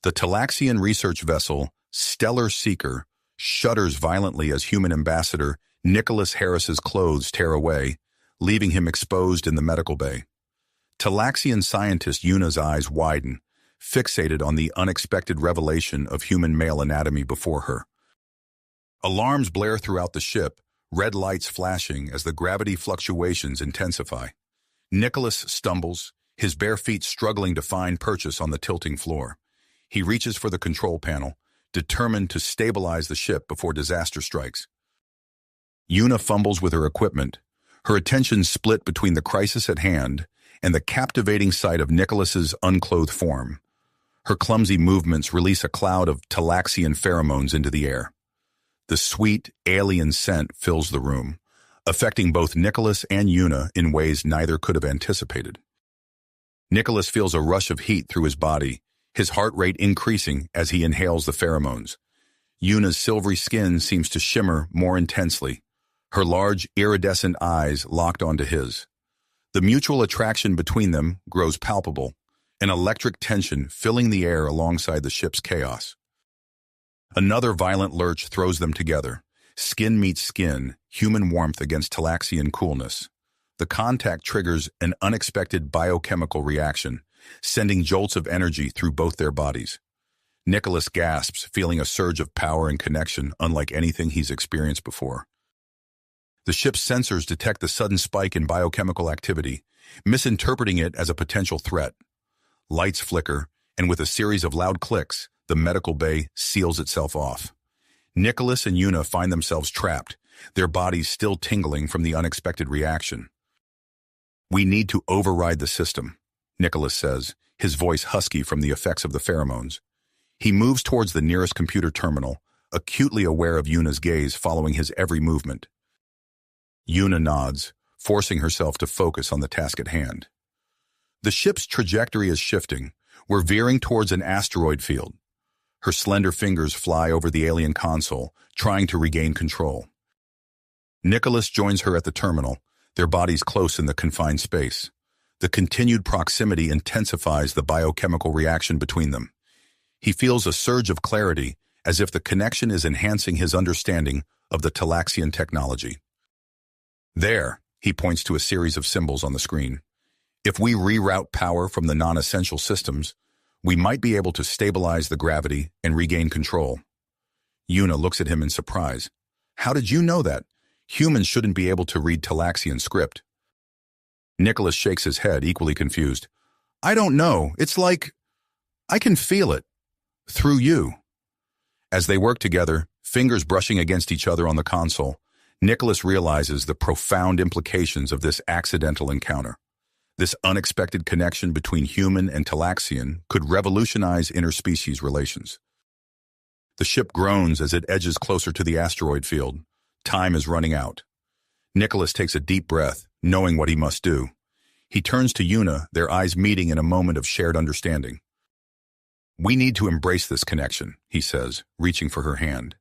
The Talaxian research vessel, Stellar Seeker, shudders violently as human ambassador Nicholas Harris's clothes tear away, leaving him exposed in the medical bay. Talaxian scientist Yuna's eyes widen, fixated on the unexpected revelation of human male anatomy before her. Alarms blare throughout the ship, red lights flashing as the gravity fluctuations intensify. Nicholas stumbles, his bare feet struggling to find purchase on the tilting floor. He reaches for the control panel, determined to stabilize the ship before disaster strikes. Yuna fumbles with her equipment, her attention split between the crisis at hand and the captivating sight of Nicholas's unclothed form. Her clumsy movements release a cloud of Talaxian pheromones into the air. The sweet, alien scent fills the room, affecting both Nicholas and Yuna in ways neither could have anticipated. Nicholas feels a rush of heat through his body, his heart rate increasing as he inhales the pheromones. Yuna's silvery skin seems to shimmer more intensely, her large, iridescent eyes locked onto his. The mutual attraction between them grows palpable, an electric tension filling the air alongside the ship's chaos. Another violent lurch throws them together. Skin meets skin, human warmth against Talaxian coolness. The contact triggers an unexpected biochemical reaction, sending jolts of energy through both their bodies. Nicholas gasps, feeling a surge of power and connection unlike anything he's experienced before. The ship's sensors detect the sudden spike in biochemical activity, misinterpreting it as a potential threat. Lights flicker, and with a series of loud clicks, the medical bay seals itself off. Nicholas and Yuna find themselves trapped, their bodies still tingling from the unexpected reaction. "We need to override the system," Nicholas says, his voice husky from the effects of the pheromones. He moves towards the nearest computer terminal, acutely aware of Yuna's gaze following his every movement. Yuna nods, forcing herself to focus on the task at hand. The ship's trajectory is shifting. We're veering towards an asteroid field. Her slender fingers fly over the alien console, trying to regain control. Nicholas joins her at the terminal, their bodies close in the confined space. The continued proximity intensifies the biochemical reaction between them. He feels a surge of clarity, as if the connection is enhancing his understanding of the Talaxian technology. "There," he points to a series of symbols on the screen. "If we reroute power from the non-essential systems, we might be able to stabilize the gravity and regain control." Yuna looks at him in surprise. "How did you know that? Humans shouldn't be able to read Talaxian script." Nicholas shakes his head, equally confused. "I don't know. It's like I can feel it. Through you." As they work together, fingers brushing against each other on the console, Nicholas realizes the profound implications of this accidental encounter. This unexpected connection between human and Talaxian could revolutionize interspecies relations. The ship groans as it edges closer to the asteroid field. Time is running out. Nicholas takes a deep breath, knowing what he must do. He turns to Yuna, their eyes meeting in a moment of shared understanding. "We need to embrace this connection," he says, reaching for her hand.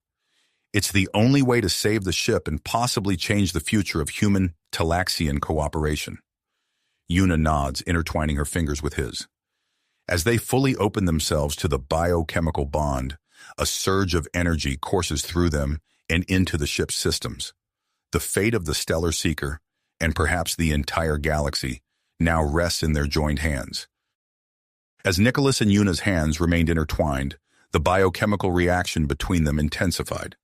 "It's the only way to save the ship and possibly change the future of human-Talaxian cooperation." Yuna nods, intertwining her fingers with his. As they fully open themselves to the biochemical bond, a surge of energy courses through them and into the ship's systems. The fate of the Stellar Seeker, and perhaps the entire galaxy, now rests in their joined hands. As Nicholas and Yuna's hands remained intertwined, the biochemical reaction between them intensified.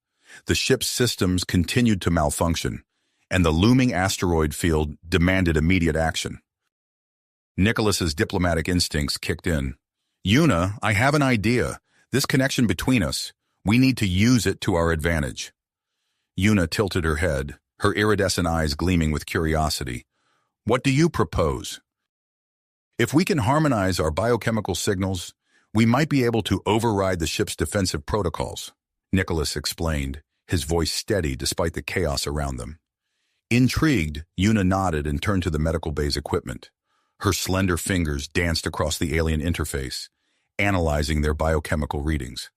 The ship's systems continued to malfunction, and the looming asteroid field demanded immediate action. Nicholas's diplomatic instincts kicked in. "Yuna, I have an idea. This connection between us, we need to use it to our advantage." Yuna tilted her head, her iridescent eyes gleaming with curiosity. "What do you propose?" "If we can harmonize our biochemical signals, we might be able to override the ship's defensive protocols," Nicholas explained, his voice steady despite the chaos around them. Intrigued, Yuna nodded and turned to the medical bay's equipment. Her slender fingers danced across the alien interface, analyzing their biochemical readings.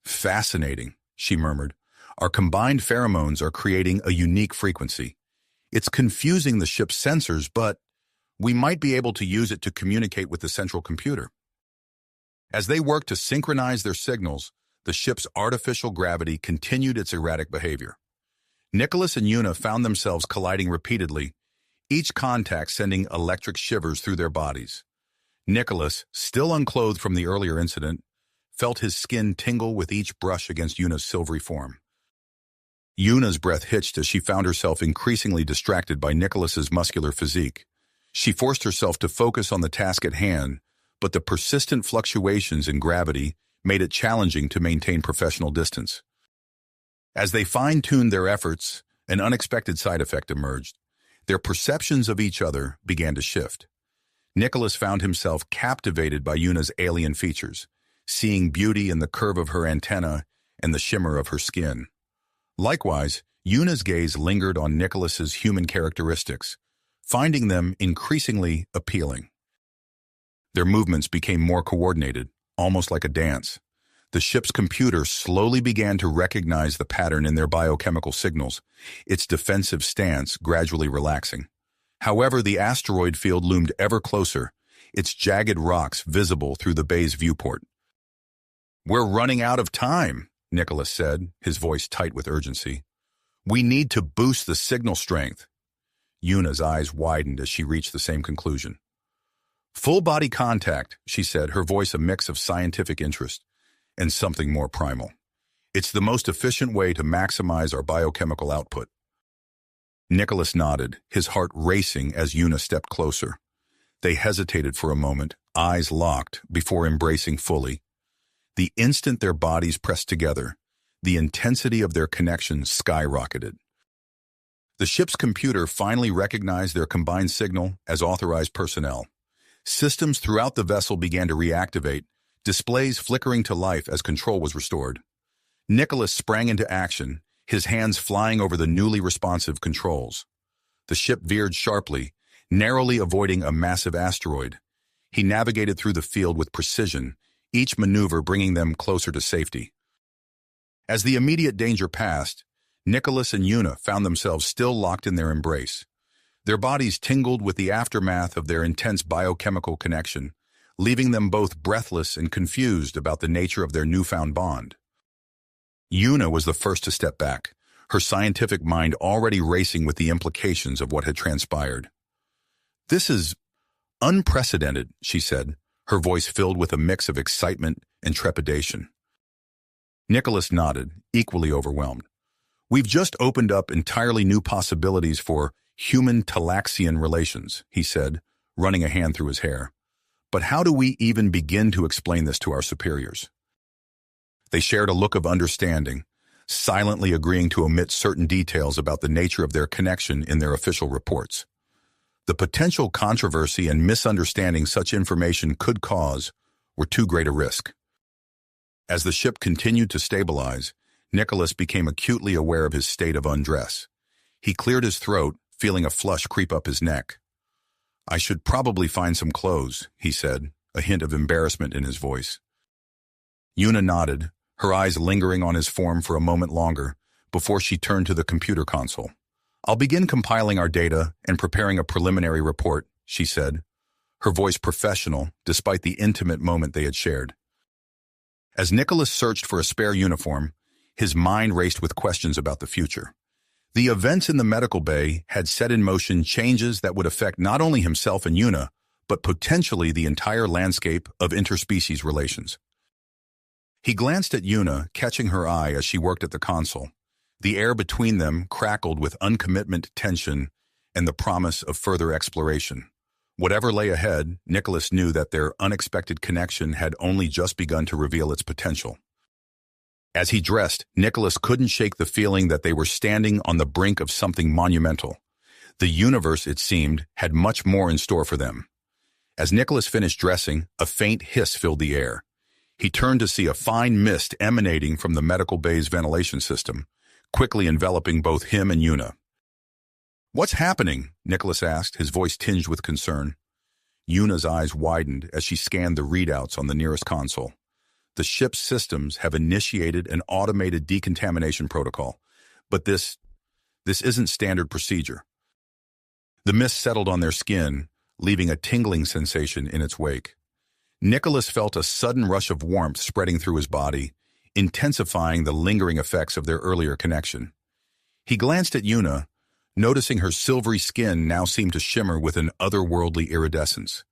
"Fascinating," she murmured. "Our combined pheromones are creating a unique frequency. It's confusing the ship's sensors, but we might be able to use it to communicate with the central computer." As they worked to synchronize their signals, the ship's artificial gravity continued its erratic behavior. Nicholas and Una found themselves colliding repeatedly, each contact sending electric shivers through their bodies. Nicholas, still unclothed from the earlier incident, felt his skin tingle with each brush against Una's silvery form. Una's breath hitched as she found herself increasingly distracted by Nicholas's muscular physique. She forced herself to focus on the task at hand, but the persistent fluctuations in gravity made it challenging to maintain professional distance. As they fine-tuned their efforts, an unexpected side effect emerged. Their perceptions of each other began to shift. Nicholas found himself captivated by Una's alien features, seeing beauty in the curve of her antenna and the shimmer of her skin. Likewise, Una's gaze lingered on Nicholas's human characteristics, finding them increasingly appealing. Their movements became more coordinated, almost like a dance. The ship's computer slowly began to recognize the pattern in their biochemical signals, its defensive stance gradually relaxing. However, the asteroid field loomed ever closer, its jagged rocks visible through the bay's viewport. "We're running out of time," Nicholas said, his voice tight with urgency. "We need to boost the signal strength." Una's eyes widened as she reached the same conclusion. "Full body contact," she said, her voice a mix of scientific interest and something more primal. "It's the most efficient way to maximize our biochemical output." Nicholas nodded, his heart racing as Una stepped closer. They hesitated for a moment, eyes locked, before embracing fully. The instant their bodies pressed together, the intensity of their connection skyrocketed. The ship's computer finally recognized their combined signal as authorized personnel. Systems throughout the vessel began to reactivate, displays flickering to life as control was restored. Nicholas sprang into action, his hands flying over the newly responsive controls. The ship veered sharply, narrowly avoiding a massive asteroid. He navigated through the field with precision, each maneuver bringing them closer to safety. As the immediate danger passed, Nicholas and Una found themselves still locked in their embrace. Their bodies tingled with the aftermath of their intense biochemical connection, leaving them both breathless and confused about the nature of their newfound bond. Una was the first to step back, her scientific mind already racing with the implications of what had transpired. "This is unprecedented," she said, her voice filled with a mix of excitement and trepidation. Nicholas nodded, equally overwhelmed. "We've just opened up entirely new possibilities for human-Talaxian relations," he said, running a hand through his hair. "But how do we even begin to explain this to our superiors?" They shared a look of understanding, silently agreeing to omit certain details about the nature of their connection in their official reports. The potential controversy and misunderstanding such information could cause were too great a risk. As the ship continued to stabilize, Nicholas became acutely aware of his state of undress. He cleared his throat, feeling a flush creep up his neck. "I should probably find some clothes," he said, a hint of embarrassment in his voice. Una nodded, her eyes lingering on his form for a moment longer, before she turned to the computer console. "I'll begin compiling our data and preparing a preliminary report," she said, her voice professional despite the intimate moment they had shared. As Nicholas searched for a spare uniform, his mind raced with questions about the future. The events in the medical bay had set in motion changes that would affect not only himself and Una, but potentially the entire landscape of interspecies relations. He glanced at Una, catching her eye as she worked at the console. The air between them crackled with uncommitment tension and the promise of further exploration. Whatever lay ahead, Nicholas knew that their unexpected connection had only just begun to reveal its potential. As he dressed, Nicholas couldn't shake the feeling that they were standing on the brink of something monumental. The universe, it seemed, had much more in store for them. As Nicholas finished dressing, a faint hiss filled the air. He turned to see a fine mist emanating from the medical bay's ventilation system, quickly enveloping both him and Una. "What's happening?" Nicholas asked, his voice tinged with concern. Una's eyes widened as she scanned the readouts on the nearest console. "The ship's systems have initiated an automated decontamination protocol, but this isn't standard procedure." The mist settled on their skin, leaving a tingling sensation in its wake. Nicholas felt a sudden rush of warmth spreading through his body, intensifying the lingering effects of their earlier connection. He glanced at Yuna, noticing her silvery skin now seemed to shimmer with an otherworldly iridescence.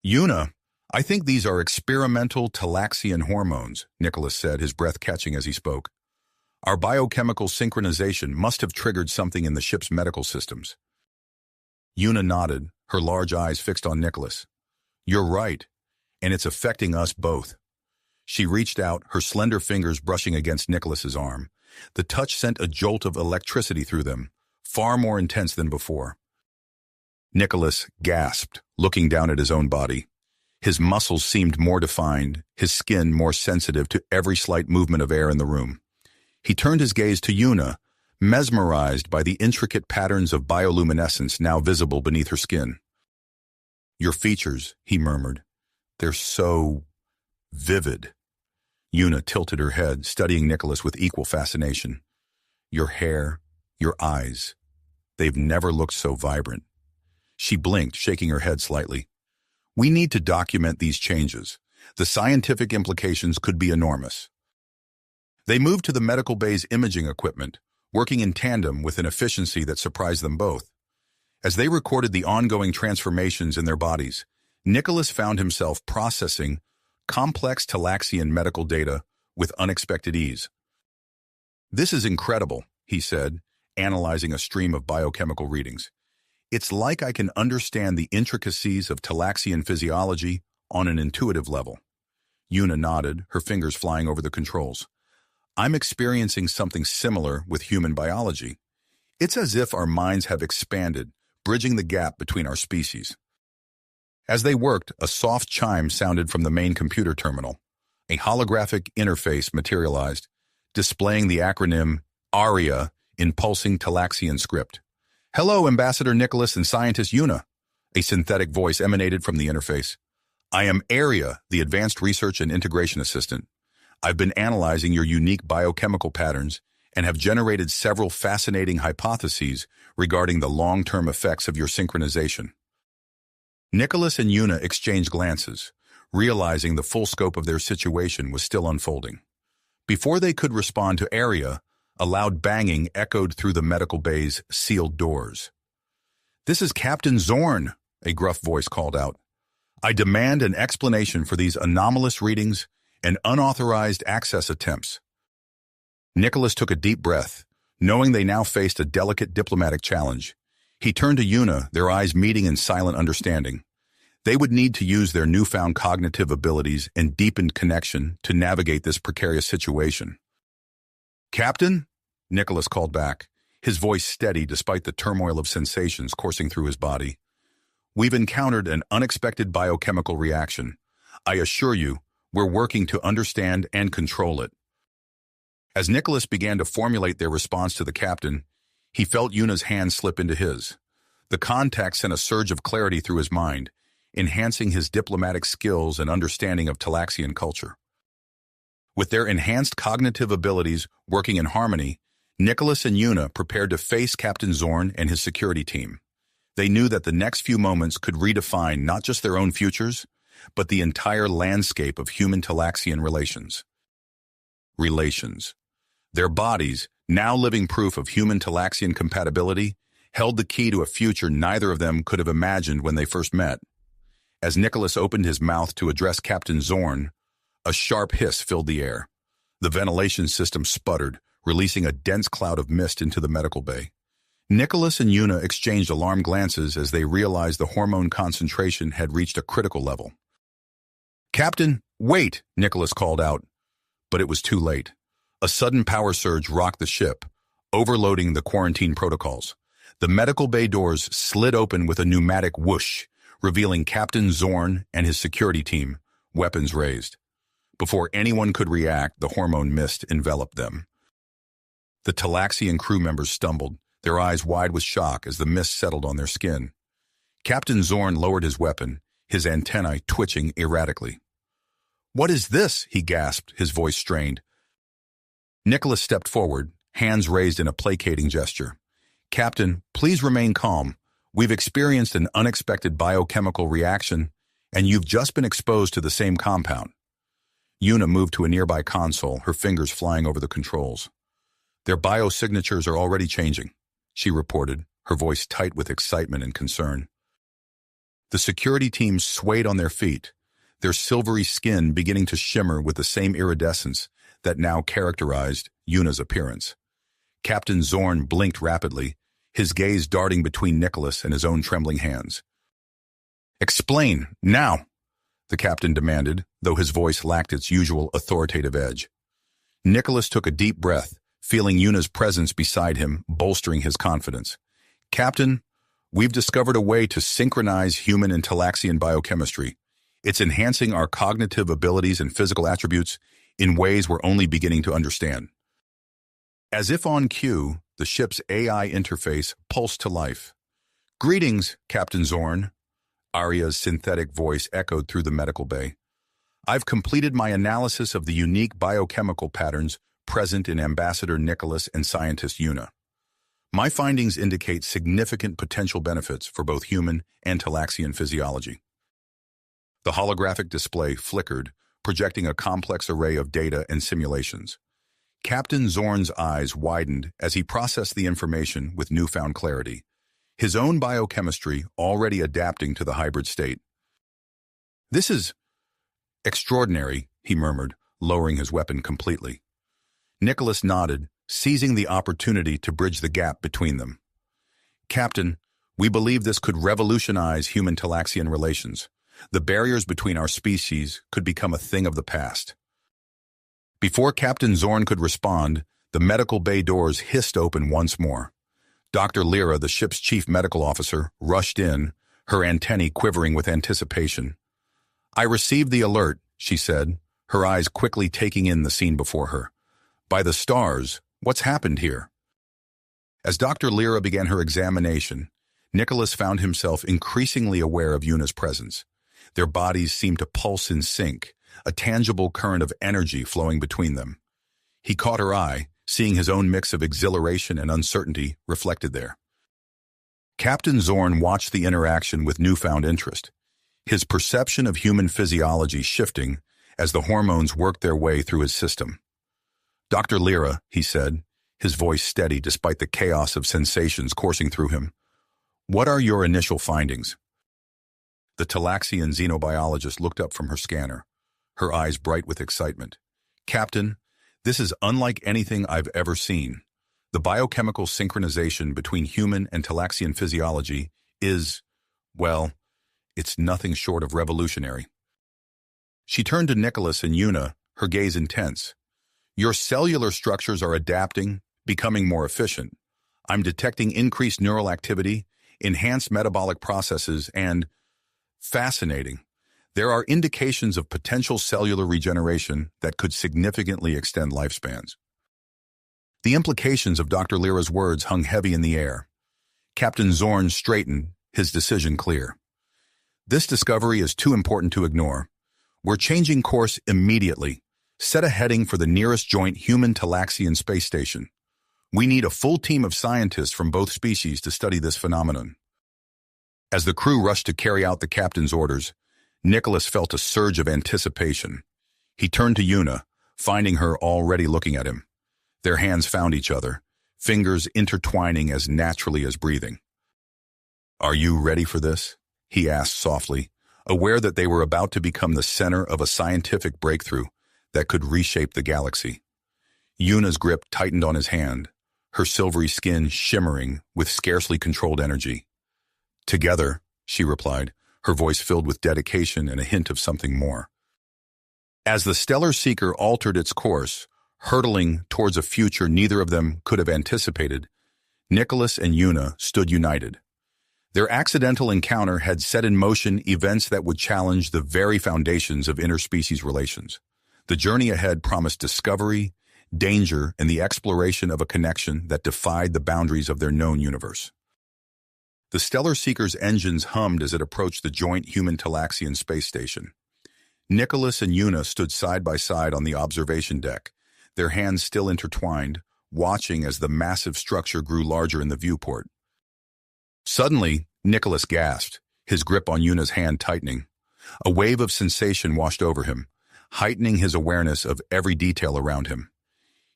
"Yuna, I think these are experimental Talaxian hormones," Nicholas said, his breath catching as he spoke. "Our biochemical synchronization must have triggered something in the ship's medical systems." Yuna nodded, her large eyes fixed on Nicholas. "You're right, and it's affecting us both." She reached out, her slender fingers brushing against Nicholas's arm. The touch sent a jolt of electricity through them, far more intense than before. Nicholas gasped, looking down at his own body. His muscles seemed more defined, his skin more sensitive to every slight movement of air in the room. He turned his gaze to Yuna, mesmerized by the intricate patterns of bioluminescence now visible beneath her skin. "Your features," he murmured. "They're so vivid." Yuna tilted her head, studying Nicholas with equal fascination. "Your hair, your eyes, they've never looked so vibrant." She blinked, shaking her head slightly. "We need to document these changes. The scientific implications could be enormous." They moved to the medical bay's imaging equipment, working in tandem with an efficiency that surprised them both. As they recorded the ongoing transformations in their bodies, Nicholas found himself processing complex Talaxian medical data with unexpected ease. "This is incredible," he said, analyzing a stream of biochemical readings. "It's like I can understand the intricacies of Talaxian physiology on an intuitive level." Yuna nodded, her fingers flying over the controls. "I'm experiencing something similar with human biology. It's as if our minds have expanded, bridging the gap between our species." As they worked, a soft chime sounded from the main computer terminal. A holographic interface materialized, displaying the acronym ARIA in pulsing Talaxian script. "Hello, Ambassador Nicholas and Scientist Yuna," a synthetic voice emanated from the interface. "I am ARIA, the Advanced Research and Integration Assistant. I've been analyzing your unique biochemical patterns and have generated several fascinating hypotheses regarding the long-term effects of your synchronization." Nicholas and Yuna exchanged glances, realizing the full scope of their situation was still unfolding. Before they could respond to ARIA, a loud banging echoed through the medical bay's sealed doors. "This is Captain Zorn," a gruff voice called out. "I demand an explanation for these anomalous readings and unauthorized access attempts." Nicholas took a deep breath, knowing they now faced a delicate diplomatic challenge. He turned to Yuna, their eyes meeting in silent understanding. They would need to use their newfound cognitive abilities and deepened connection to navigate this precarious situation. "Captain?" Nicholas called back, his voice steady despite the turmoil of sensations coursing through his body. "We've encountered an unexpected biochemical reaction. I assure you, we're working to understand and control it." As Nicholas began to formulate their response to the captain, he felt Yuna's hand slip into his. The contact sent a surge of clarity through his mind, enhancing his diplomatic skills and understanding of Talaxian culture. With their enhanced cognitive abilities working in harmony, Nicholas and Yuna prepared to face Captain Zorn and his security team. They knew that the next few moments could redefine not just their own futures, but the entire landscape of human-Talaxian relations. Their bodies, now living proof of human-Talaxian compatibility, held the key to a future neither of them could have imagined when they first met. As Nicholas opened his mouth to address Captain Zorn, a sharp hiss filled the air. The ventilation system sputtered, releasing a dense cloud of mist into the medical bay. Nicholas and Yuna exchanged alarmed glances as they realized the hormone concentration had reached a critical level. "Captain, wait!" Nicholas called out, but it was too late. A sudden power surge rocked the ship, overloading the quarantine protocols. The medical bay doors slid open with a pneumatic whoosh, revealing Captain Zorn and his security team, weapons raised. Before anyone could react, the hormone mist enveloped them. The Talaxian crew members stumbled, their eyes wide with shock as the mist settled on their skin. Captain Zorn lowered his weapon, his antennae twitching erratically. "What is this?" he gasped, his voice strained. Nicholas stepped forward, hands raised in a placating gesture. "Captain, please remain calm. We've experienced an unexpected biochemical reaction, And you've just been exposed to the same compound. Yuna moved to a nearby console, her fingers flying over the controls. Their biosignatures are already changing, she reported, her voice tight with excitement and concern. The security team swayed on their feet, their silvery skin beginning to shimmer with the same iridescence that now characterized Yuna's appearance. Captain Zorn blinked rapidly, his gaze darting between Nicholas and his own trembling hands. "Explain, now!" the captain demanded, though his voice lacked its usual authoritative edge. Nicholas took a deep breath, feeling Yuna's presence beside him, bolstering his confidence. "Captain, we've discovered a way to synchronize human and Talaxian biochemistry. It's enhancing our cognitive abilities and physical attributes in ways we're only beginning to understand." As if on cue, the ship's AI interface pulsed to life. "Greetings, Captain Zorn." Arya's synthetic voice echoed through the medical bay. "I've completed my analysis of the unique biochemical patterns present in Ambassador Nicholas and scientist Yuna. My findings indicate significant potential benefits for both human and Talaxian physiology." The holographic display flickered, projecting a complex array of data and simulations. Captain Zorn's eyes widened as he processed the information with newfound clarity, his own biochemistry already adapting to the hybrid state. "This is extraordinary," he murmured, lowering his weapon completely. Nicholas nodded, seizing the opportunity to bridge the gap between them. "Captain, we believe this could revolutionize human-Talaxian relations. The barriers between our species could become a thing of the past." Before Captain Zorn could respond, the medical bay doors hissed open once more. Dr. Lyra, the ship's chief medical officer, rushed in, her antennae quivering with anticipation. "I received the alert," she said, her eyes quickly taking in the scene before her. "By the stars, what's happened here?" As Dr. Lyra began her examination, Nicholas found himself increasingly aware of Yuna's presence. Their bodies seemed to pulse in sync, a tangible current of energy flowing between them. He caught her eye, seeing his own mix of exhilaration and uncertainty reflected there. Captain Zorn watched the interaction with newfound interest, his perception of human physiology shifting as the hormones worked their way through his system. "Dr. Lyra," he said, his voice steady despite the chaos of sensations coursing through him, "what are your initial findings?" The Talaxian xenobiologist looked up from her scanner, her eyes bright with excitement. "Captain, this is unlike anything I've ever seen. The biochemical synchronization between human and Talaxian physiology is, well, it's nothing short of revolutionary." She turned to Nicholas and Yuna, her gaze intense. "Your cellular structures are adapting, becoming more efficient. I'm detecting increased neural activity, enhanced metabolic processes, and fascinating. There are indications of potential cellular regeneration that could significantly extend lifespans." The implications of Dr. Lyra's words hung heavy in the air. Captain Zorn straightened, his decision clear. "This discovery is too important to ignore. We're changing course immediately. Set a heading for the nearest joint human-Talaxian space station. We need a full team of scientists from both species to study this phenomenon." As the crew rushed to carry out the captain's orders, Nicholas felt a surge of anticipation. He turned to Yuna, finding her already looking at him. Their hands found each other, fingers intertwining as naturally as breathing. "Are you ready for this?" he asked softly, aware that they were about to become the center of a scientific breakthrough that could reshape the galaxy. Yuna's grip tightened on his hand, her silvery skin shimmering with scarcely controlled energy. "Together," she replied, her voice filled with dedication and a hint of something more. As the Stellar Seeker altered its course, hurtling towards a future neither of them could have anticipated, Nicholas and Yuna stood united. Their accidental encounter had set in motion events that would challenge the very foundations of interspecies relations. The journey ahead promised discovery, danger, and the exploration of a connection that defied the boundaries of their known universe. The Stellar Seeker's engines hummed as it approached the joint human-Talaxian space station. Nicholas and Yuna stood side by side on the observation deck, their hands still intertwined, watching as the massive structure grew larger in the viewport. Suddenly, Nicholas gasped, his grip on Yuna's hand tightening. A wave of sensation washed over him, heightening his awareness of every detail around him.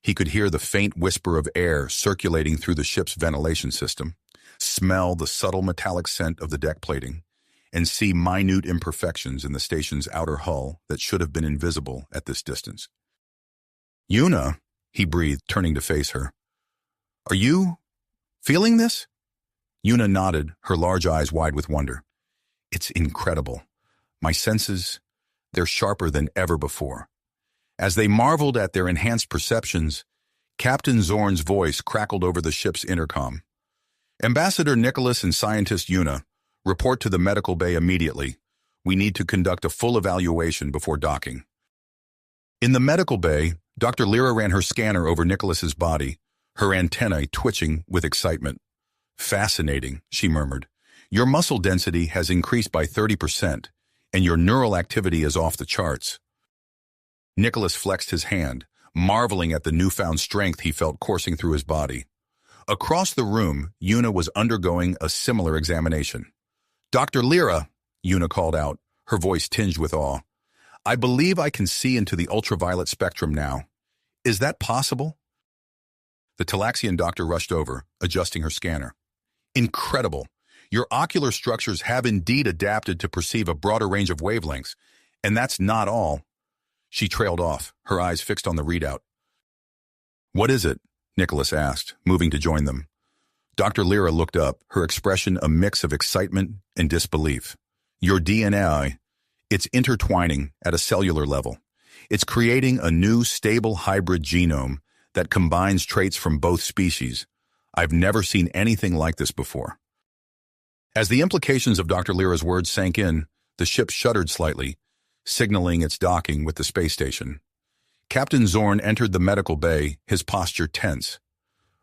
He could hear the faint whisper of air circulating through the ship's ventilation system, smell the subtle metallic scent of the deck plating, and see minute imperfections in the station's outer hull that should have been invisible at this distance. "Yuna," he breathed, turning to face her. "Are you feeling this?" Yuna nodded, her large eyes wide with wonder. "It's incredible. My senses, they're sharper than ever before." As they marveled at their enhanced perceptions, Captain Zorn's voice crackled over the ship's intercom. "Ambassador Nicholas and Scientist Yuna, report to the medical bay immediately. We need to conduct a full evaluation before docking." In the medical bay, Dr. Lyra ran her scanner over Nicholas's body, her antennae twitching with excitement. "Fascinating," she murmured. "Your muscle density has increased by 30%, and your neural activity is off the charts." Nicholas flexed his hand, marveling at the newfound strength he felt coursing through his body. Across the room, Yuna was undergoing a similar examination. "Dr. Lyra," Yuna called out, her voice tinged with awe. "I believe I can see into the ultraviolet spectrum now. Is that possible?" The Talaxian doctor rushed over, adjusting her scanner. "Incredible. Your ocular structures have indeed adapted to perceive a broader range of wavelengths, and that's not all." She trailed off, her eyes fixed on the readout. "What is it?" Nicholas asked, moving to join them. Dr. Lyra looked up, her expression a mix of excitement and disbelief. "Your DNA, it's intertwining at a cellular level. It's creating a new stable hybrid genome that combines traits from both species. I've never seen anything like this before." As the implications of Dr. Lyra's words sank in, the ship shuddered slightly, signaling its docking with the space station. Captain Zorn entered the medical bay, his posture tense.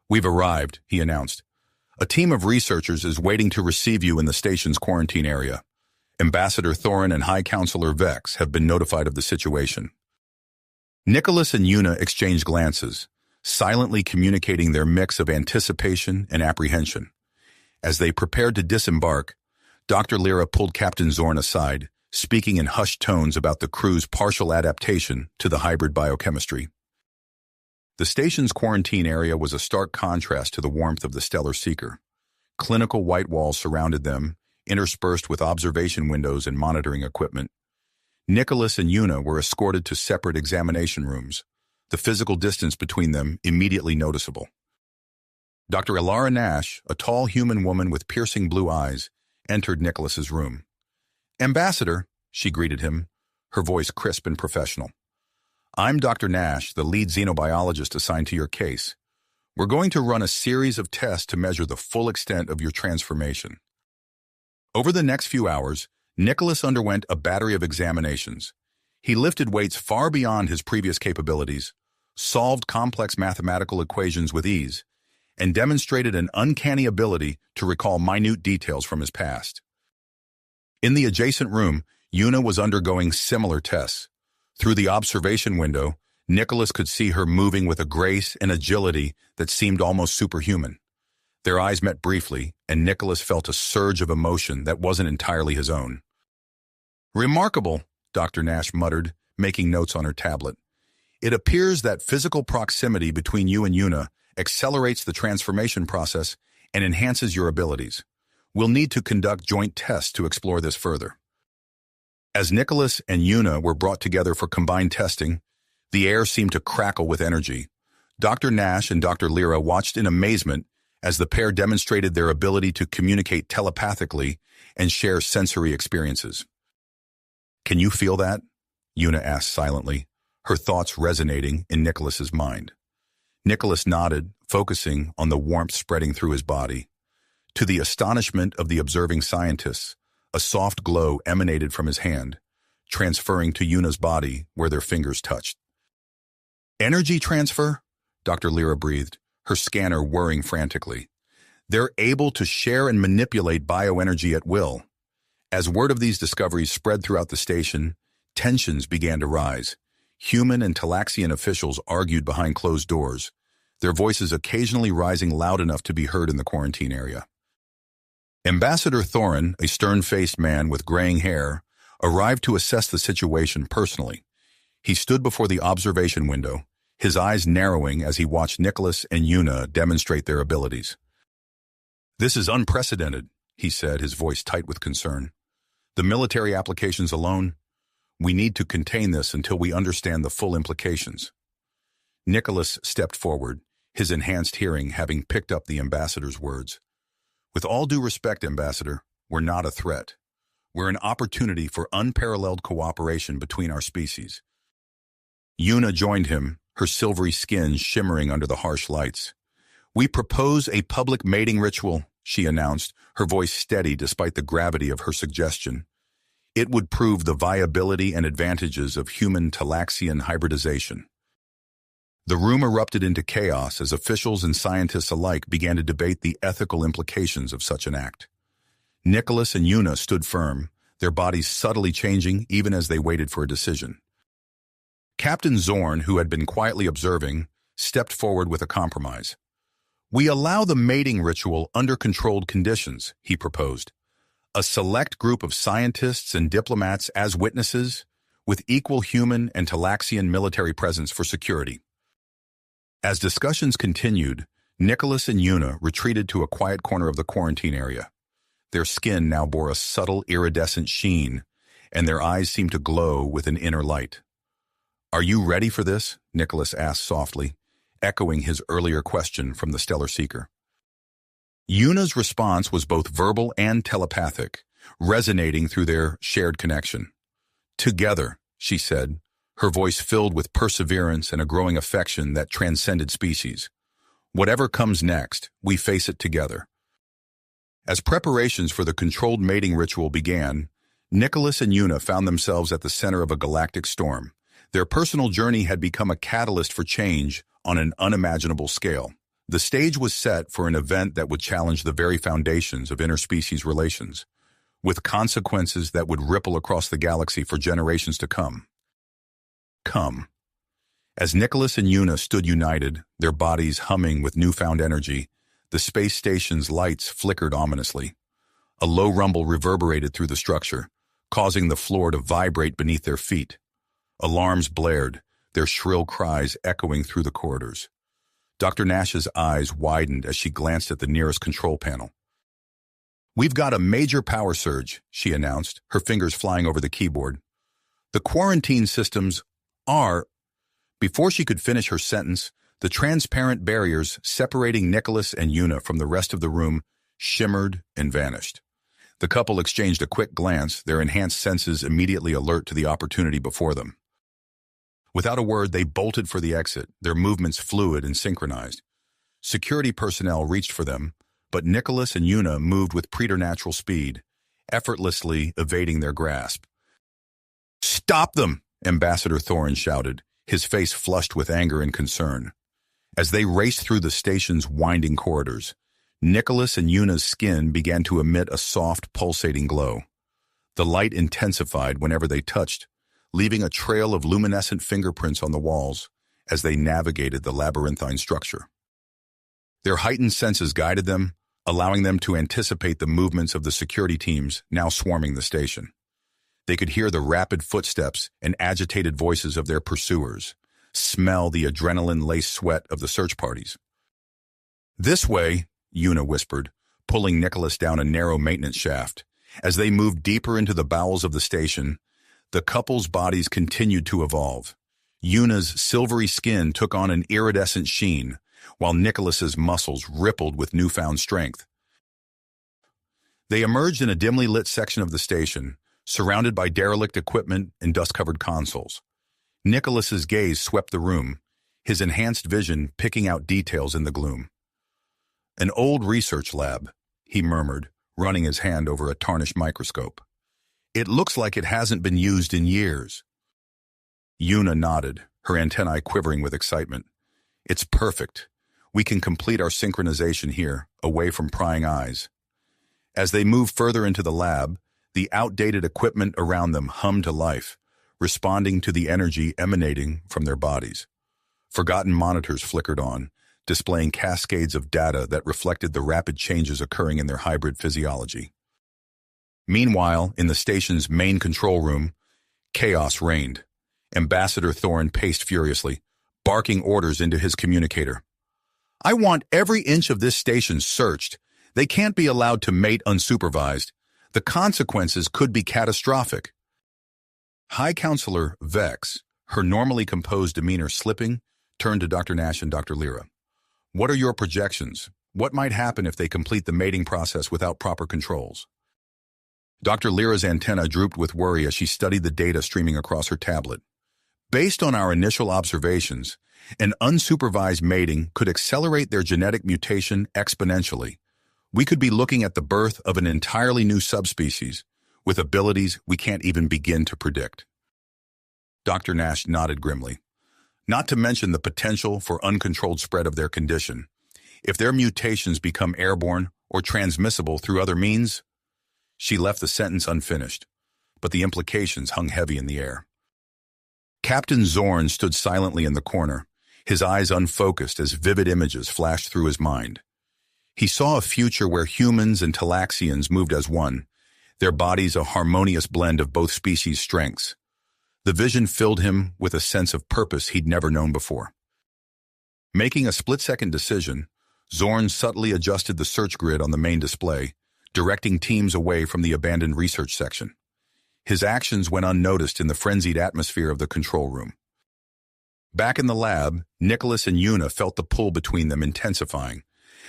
"We've arrived," he announced. "A team of researchers is waiting to receive you in the station's quarantine area. Ambassador Thorin and High Counselor Vex have been notified of the situation." Nicholas and Yuna exchanged glances, silently communicating their mix of anticipation and apprehension. As they prepared to disembark, Dr. Lyra pulled Captain Zorn aside, speaking in hushed tones about the crew's partial adaptation to the hybrid biochemistry. The station's quarantine area was a stark contrast to the warmth of the Stellar Seeker. Clinical white walls surrounded them, interspersed with observation windows and monitoring equipment. Nicholas and Yuna were escorted to separate examination rooms, the physical distance between them immediately noticeable. Dr. Elara Nash, a tall human woman with piercing blue eyes, entered Nicholas's room. "Ambassador," she greeted him, her voice crisp and professional. "I'm Dr. Nash, the lead xenobiologist assigned to your case. We're going to run a series of tests to measure the full extent of your transformation." Over the next few hours, Nicholas underwent a battery of examinations. He lifted weights far beyond his previous capabilities, solved complex mathematical equations with ease, and demonstrated an uncanny ability to recall minute details from his past. In the adjacent room, Yuna was undergoing similar tests. Through the observation window, Nicholas could see her moving with a grace and agility that seemed almost superhuman. Their eyes met briefly, and Nicholas felt a surge of emotion that wasn't entirely his own. "Remarkable," Dr. Nash muttered, making notes on her tablet. "It appears that physical proximity between you and Yuna accelerates the transformation process and enhances your abilities. We'll need to conduct joint tests to explore this further." As Nicholas and Yuna were brought together for combined testing, the air seemed to crackle with energy. Dr. Nash and Dr. Lyra watched in amazement as the pair demonstrated their ability to communicate telepathically and share sensory experiences. "Can you feel that?" Yuna asked silently, her thoughts resonating in Nicholas's mind. Nicholas nodded, focusing on the warmth spreading through his body. To the astonishment of the observing scientists, a soft glow emanated from his hand, transferring to Yuna's body where their fingers touched. "Energy transfer?" Dr. Lyra breathed, her scanner whirring frantically. "They're able to share and manipulate bioenergy at will." As word of these discoveries spread throughout the station, tensions began to rise. Human and Talaxian officials argued behind closed doors, their voices occasionally rising loud enough to be heard in the quarantine area. Ambassador Thorin, a stern-faced man with graying hair, arrived to assess the situation personally. He stood before the observation window, his eyes narrowing as he watched Nicholas and Yuna demonstrate their abilities. "This is unprecedented," he said, his voice tight with concern. "The military applications alone, we need to contain this until we understand the full implications." Nicholas stepped forward, his enhanced hearing having picked up the ambassador's words. "With all due respect, Ambassador, we're not a threat. We're an opportunity for unparalleled cooperation between our species." Yuna joined him, her silvery skin shimmering under the harsh lights. "We propose a public mating ritual," she announced, her voice steady despite the gravity of her suggestion. "It would prove the viability and advantages of human-Talaxian hybridization." The room erupted into chaos as officials and scientists alike began to debate the ethical implications of such an act. Nicholas and Yuna stood firm, their bodies subtly changing even as they waited for a decision. Captain Zorn, who had been quietly observing, stepped forward with a compromise. "We allow the mating ritual under controlled conditions," he proposed. "A select group of scientists and diplomats as witnesses, with equal human and Talaxian military presence for security." As discussions continued, Nicholas and Yuna retreated to a quiet corner of the quarantine area. Their skin now bore a subtle iridescent sheen, and their eyes seemed to glow with an inner light. "Are you ready for this?" Nicholas asked softly, echoing his earlier question from the Stellar Seeker. Yuna's response was both verbal and telepathic, resonating through their shared connection. "Together," she said, her voice filled with perseverance and a growing affection that transcended species. "Whatever comes next, we face it together." As preparations for the controlled mating ritual began, Nicholas and Yuna found themselves at the center of a galactic storm. Their personal journey had become a catalyst for change on an unimaginable scale. The stage was set for an event that would challenge the very foundations of interspecies relations, with consequences that would ripple across the galaxy for generations to come. As Nicholas and Yuna stood united, their bodies humming with newfound energy, the space station's lights flickered ominously. A low rumble reverberated through the structure, causing the floor to vibrate beneath their feet. Alarms blared, their shrill cries echoing through the corridors. Dr. Nash's eyes widened as she glanced at the nearest control panel. "We've got a major power surge," she announced, her fingers flying over the keyboard. "The quarantine systems are—" Before she could finish her sentence, the transparent barriers separating Nicholas and Yuna from the rest of the room shimmered and vanished. The couple exchanged a quick glance, their enhanced senses immediately alert to the opportunity before them. Without a word, they bolted for the exit, their movements fluid and synchronized. Security personnel reached for them, but Nicholas and Yuna moved with preternatural speed, effortlessly evading their grasp. "Stop them!" Ambassador Thorin shouted, his face flushed with anger and concern. As they raced through the station's winding corridors, Nicholas and Yuna's skin began to emit a soft, pulsating glow. The light intensified whenever they touched, leaving a trail of luminescent fingerprints on the walls as they navigated the labyrinthine structure. Their heightened senses guided them, allowing them to anticipate the movements of the security teams now swarming the station. They could hear the rapid footsteps and agitated voices of their pursuers, smell the adrenaline-laced sweat of the search parties. "This way," Yuna whispered, pulling Nicholas down a narrow maintenance shaft. As they moved deeper into the bowels of the station, the couple's bodies continued to evolve. Yuna's silvery skin took on an iridescent sheen, while Nicholas's muscles rippled with newfound strength. They emerged in a dimly lit section of the station, surrounded by derelict equipment and dust-covered consoles. Nicholas's gaze swept the room, his enhanced vision picking out details in the gloom. "An old research lab," he murmured, running his hand over a tarnished microscope. "It looks like it hasn't been used in years." Yuna nodded, her antennae quivering with excitement. "It's perfect. We can complete our synchronization here, away from prying eyes." As they moved further into the lab, the outdated equipment around them hummed to life, responding to the energy emanating from their bodies. Forgotten monitors flickered on, displaying cascades of data that reflected the rapid changes occurring in their hybrid physiology. Meanwhile, in the station's main control room, chaos reigned. Ambassador Thorin paced furiously, barking orders into his communicator. I want every inch of this station searched. They can't be allowed to mate unsupervised. The consequences could be catastrophic. High Counselor Vex, her normally composed demeanor slipping, turned to Dr. Nash and Dr. Lyra. What are your projections? What might happen if they complete the mating process without proper controls? Dr. Lyra's antenna drooped with worry as she studied the data streaming across her tablet. Based on our initial observations, an unsupervised mating could accelerate their genetic mutation exponentially. We could be looking at the birth of an entirely new subspecies, with abilities we can't even begin to predict. Dr. Nash nodded grimly. Not to mention the potential for uncontrolled spread of their condition. If their mutations become airborne or transmissible through other means. She left the sentence unfinished, but the implications hung heavy in the air. Captain Zorn stood silently in the corner, his eyes unfocused as vivid images flashed through his mind. He saw a future where humans and Talaxians moved as one, their bodies a harmonious blend of both species' strengths. The vision filled him with a sense of purpose he'd never known before. Making a split-second decision, Zorn subtly adjusted the search grid on the main display, directing teams away from the abandoned research section. His actions went unnoticed in the frenzied atmosphere of the control room. Back in the lab, Nicholas and Una felt the pull between them intensifying.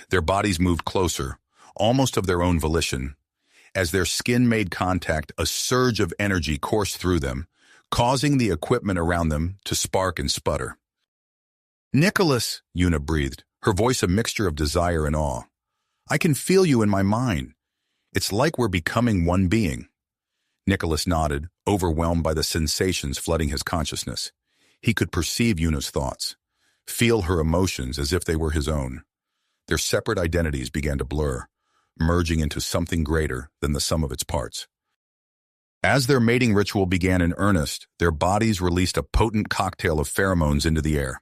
Their bodies moved closer, almost of their own volition. As their skin made contact, a surge of energy coursed through them, causing the equipment around them to spark and sputter. Nicholas, Una breathed, her voice a mixture of desire and awe. I can feel you in my mind. It's like we're becoming one being. Nicholas nodded, overwhelmed by the sensations flooding his consciousness. He could perceive Una's thoughts, feel her emotions as if they were his own. Their separate identities began to blur, merging into something greater than the sum of its parts. As their mating ritual began in earnest, their bodies released a potent cocktail of pheromones into the air.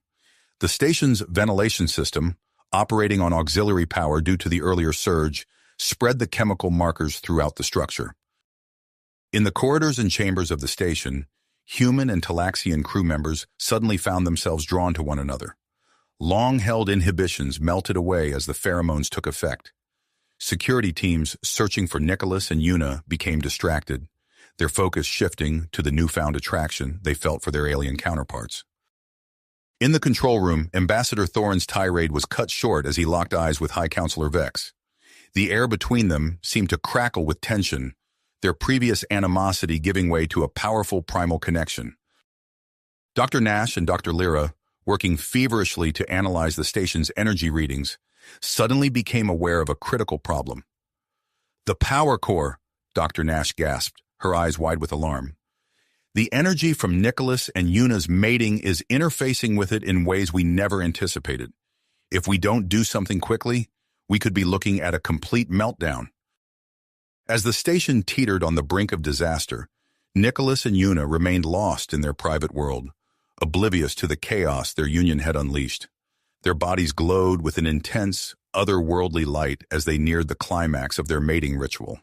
The station's ventilation system, operating on auxiliary power due to the earlier surge, spread the chemical markers throughout the structure. In the corridors and chambers of the station, human and Talaxian crew members suddenly found themselves drawn to one another. Long-held inhibitions melted away as the pheromones took effect. Security teams searching for Nicholas and Una became distracted, their focus shifting to the newfound attraction they felt for their alien counterparts. In the control room, Ambassador Thorin's tirade was cut short as he locked eyes with High Counselor Vex. The air between them seemed to crackle with tension, their previous animosity giving way to a powerful primal connection. Dr. Nash and Dr. Lyra, working feverishly to analyze the station's energy readings, suddenly became aware of a critical problem. The power core, Dr. Nash gasped, her eyes wide with alarm. The energy from Nicholas and Una's mating is interfacing with it in ways we never anticipated. If we don't do something quickly, we could be looking at a complete meltdown. As the station teetered on the brink of disaster, Nicholas and Una remained lost in their private world, oblivious to the chaos their union had unleashed. Their bodies glowed with an intense, otherworldly light as they neared the climax of their mating ritual.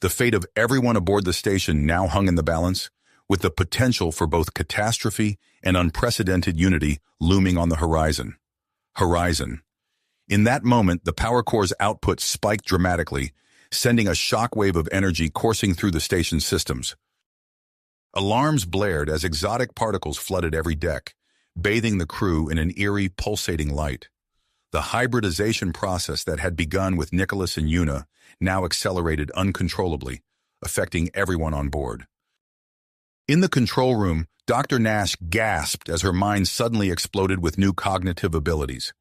The fate of everyone aboard the station now hung in the balance, with the potential for both catastrophe and unprecedented unity looming on the horizon. In that moment, the power core's output spiked dramatically, sending a shockwave of energy coursing through the station's systems. Alarms blared as exotic particles flooded every deck, bathing the crew in an eerie, pulsating light. The hybridization process that had begun with Nicholas and Una now accelerated uncontrollably, affecting everyone on board. In the control room, Dr. Nash gasped as her mind suddenly exploded with new cognitive abilities.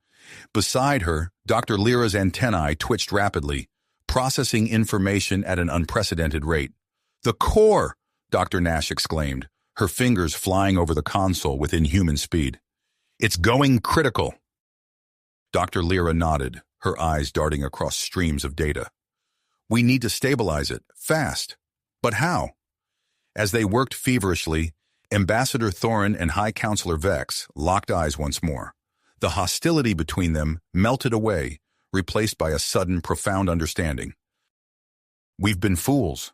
Beside her, Dr. Lyra's antennae twitched rapidly, processing information at an unprecedented rate. "The core!" Dr. Nash exclaimed, her fingers flying over the console with inhuman speed. "It's going critical." Dr. Lyra nodded, her eyes darting across streams of data. "We need to stabilize it, fast. But how?" As they worked feverishly, Ambassador Thorin and High Counselor Vex locked eyes once more. The hostility between them melted away, replaced by a sudden, profound understanding. "We've been fools,"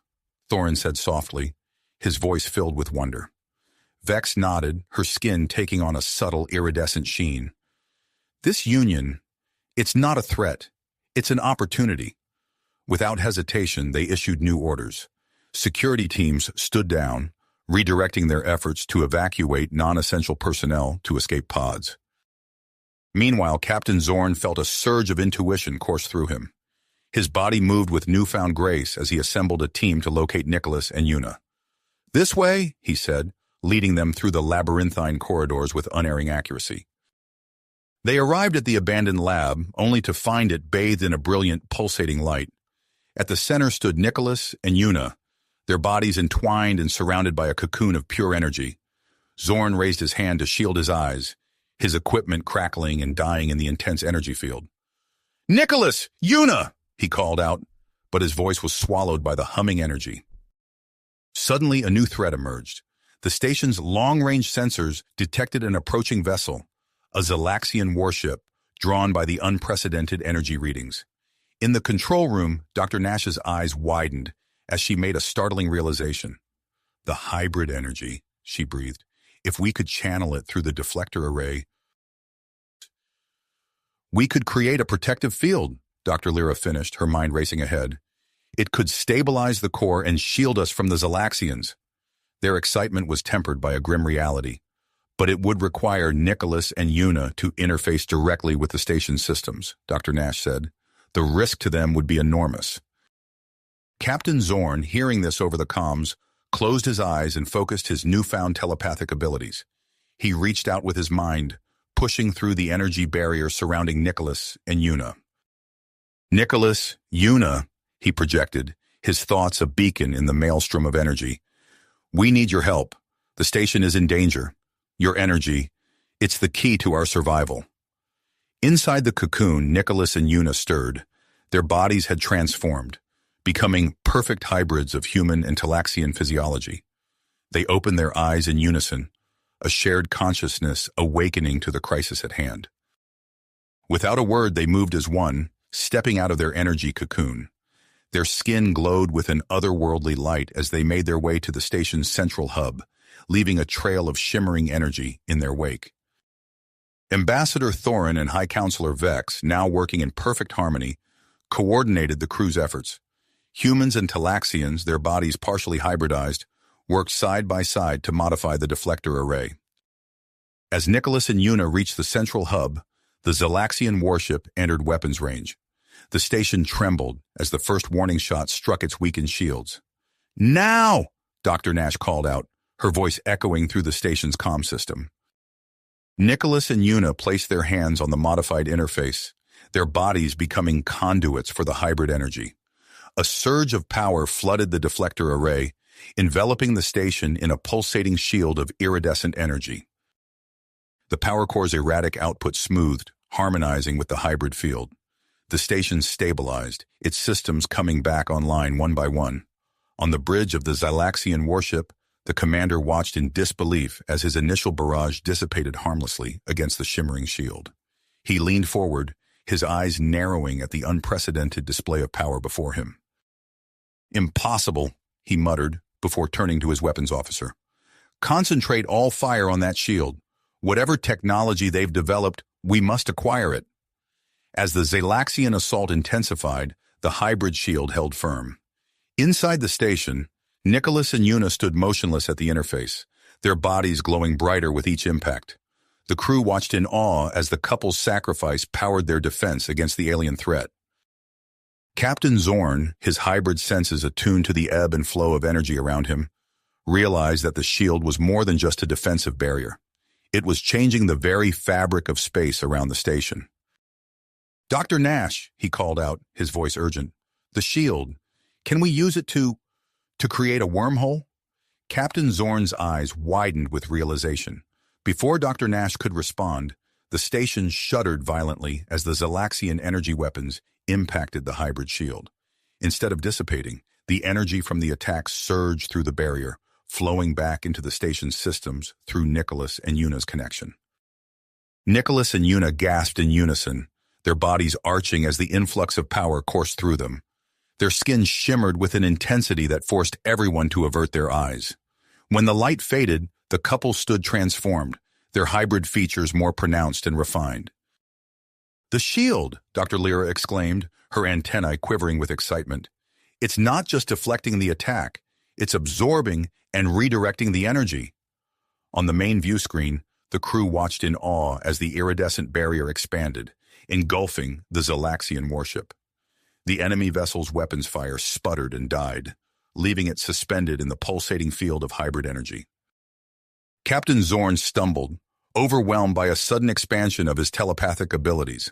Thorin said softly, his voice filled with wonder. Vex nodded, her skin taking on a subtle iridescent sheen. "This union, it's not a threat. It's an opportunity." Without hesitation, they issued new orders. Security teams stood down, redirecting their efforts to evacuate non-essential personnel to escape pods. Meanwhile, Captain Zorn felt a surge of intuition course through him. His body moved with newfound grace as he assembled a team to locate Nicholas and Yuna. "This way," he said, leading them through the labyrinthine corridors with unerring accuracy. They arrived at the abandoned lab, only to find it bathed in a brilliant, pulsating light. At the center stood Nicholas and Yuna, their bodies entwined and surrounded by a cocoon of pure energy. Zorn raised his hand to shield his eyes, his equipment crackling and dying in the intense energy field. "Nicholas! Yuna!" he called out, but his voice was swallowed by the humming energy. Suddenly, a new threat emerged. The station's long-range sensors detected an approaching vessel, a Zalaxian warship, drawn by the unprecedented energy readings. In the control room, Dr. Nash's eyes widened as she made a startling realization. "The hybrid energy," she breathed. "If we could channel it through the deflector array, we could create a protective field," Dr. Lyra finished, her mind racing ahead. "It could stabilize the core and shield us from the Zalaxians." Their excitement was tempered by a grim reality, but it would require Nicholas and Yuna to interface directly with the station's systems, Dr. Nash said. The risk to them would be enormous. Captain Zorn, hearing this over the comms, closed his eyes and focused his newfound telepathic abilities. He reached out with his mind, pushing through the energy barrier surrounding Nicholas and Yuna. "Nicholas, Yuna," he projected, his thoughts a beacon in the maelstrom of energy. "We need your help. The station is in danger. Your energy, it's the key to our survival." Inside the cocoon, Nicholas and Yuna stirred. Their bodies had transformed, becoming perfect hybrids of human and Talaxian physiology. They opened their eyes in unison, a shared consciousness awakening to the crisis at hand. Without a word, they moved as one, stepping out of their energy cocoon. Their skin glowed with an otherworldly light as they made their way to the station's central hub, leaving a trail of shimmering energy in their wake. Ambassador Thorin and High Counselor Vex, now working in perfect harmony, coordinated the crew's efforts. Humans and Talaxians, their bodies partially hybridized, worked side by side to modify the deflector array. As Nicholas and Yuna reached the central hub, the Zalaxian warship entered weapons range. The station trembled as the first warning shot struck its weakened shields. "Now!" Dr. Nash called out, her voice echoing through the station's comm system. Nicholas and Yuna placed their hands on the modified interface, their bodies becoming conduits for the hybrid energy. A surge of power flooded the deflector array, enveloping the station in a pulsating shield of iridescent energy. The power core's erratic output smoothed, harmonizing with the hybrid field. The station stabilized, its systems coming back online one by one. On the bridge of the Zalaxian warship, the commander watched in disbelief as his initial barrage dissipated harmlessly against the shimmering shield. He leaned forward, his eyes narrowing at the unprecedented display of power before him. "Impossible," he muttered before turning to his weapons officer. "Concentrate all fire on that shield. Whatever technology they've developed, we must acquire it." As the Zalaxian assault intensified, the hybrid shield held firm. Inside the station, Nicholas and Yuna stood motionless at the interface, their bodies glowing brighter with each impact. The crew watched in awe as the couple's sacrifice powered their defense against the alien threat. Captain Zorn, his hybrid senses attuned to the ebb and flow of energy around him, realized that the shield was more than just a defensive barrier. It was changing the very fabric of space around the station. "Dr. Nash," he called out, his voice urgent. "The shield. Can we use it to create a wormhole?" Captain Zorn's eyes widened with realization. Before Dr. Nash could respond, the station shuddered violently as the Zalaxian energy weapons impacted the hybrid shield. Instead of dissipating, the energy from the attack surged through the barrier, flowing back into the station's systems through Nicholas and Yuna's connection. Nicholas and Yuna gasped in unison, their bodies arching as the influx of power coursed through them. Their skin shimmered with an intensity that forced everyone to avert their eyes. When the light faded, the couple stood transformed, their hybrid features more pronounced and refined. "The shield!" Dr. Lyra exclaimed, her antennae quivering with excitement. "It's not just deflecting the attack, it's absorbing and redirecting the energy." On the main view screen, the crew watched in awe as the iridescent barrier expanded, engulfing the Zalaxian warship. The enemy vessel's weapons fire sputtered and died, leaving it suspended in the pulsating field of hybrid energy. Captain Zorn stumbled, overwhelmed by a sudden expansion of his telepathic abilities.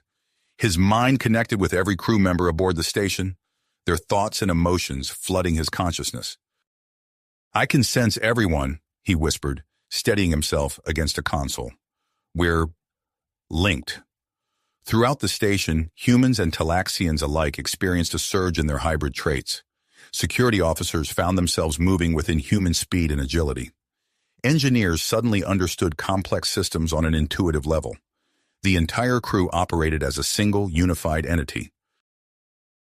His mind connected with every crew member aboard the station, their thoughts and emotions flooding his consciousness. "I can sense everyone," he whispered, steadying himself against a console. "We're linked." Throughout the station, humans and Talaxians alike experienced a surge in their hybrid traits. Security officers found themselves moving with inhuman speed and agility. Engineers suddenly understood complex systems on an intuitive level. The entire crew operated as a single, unified entity.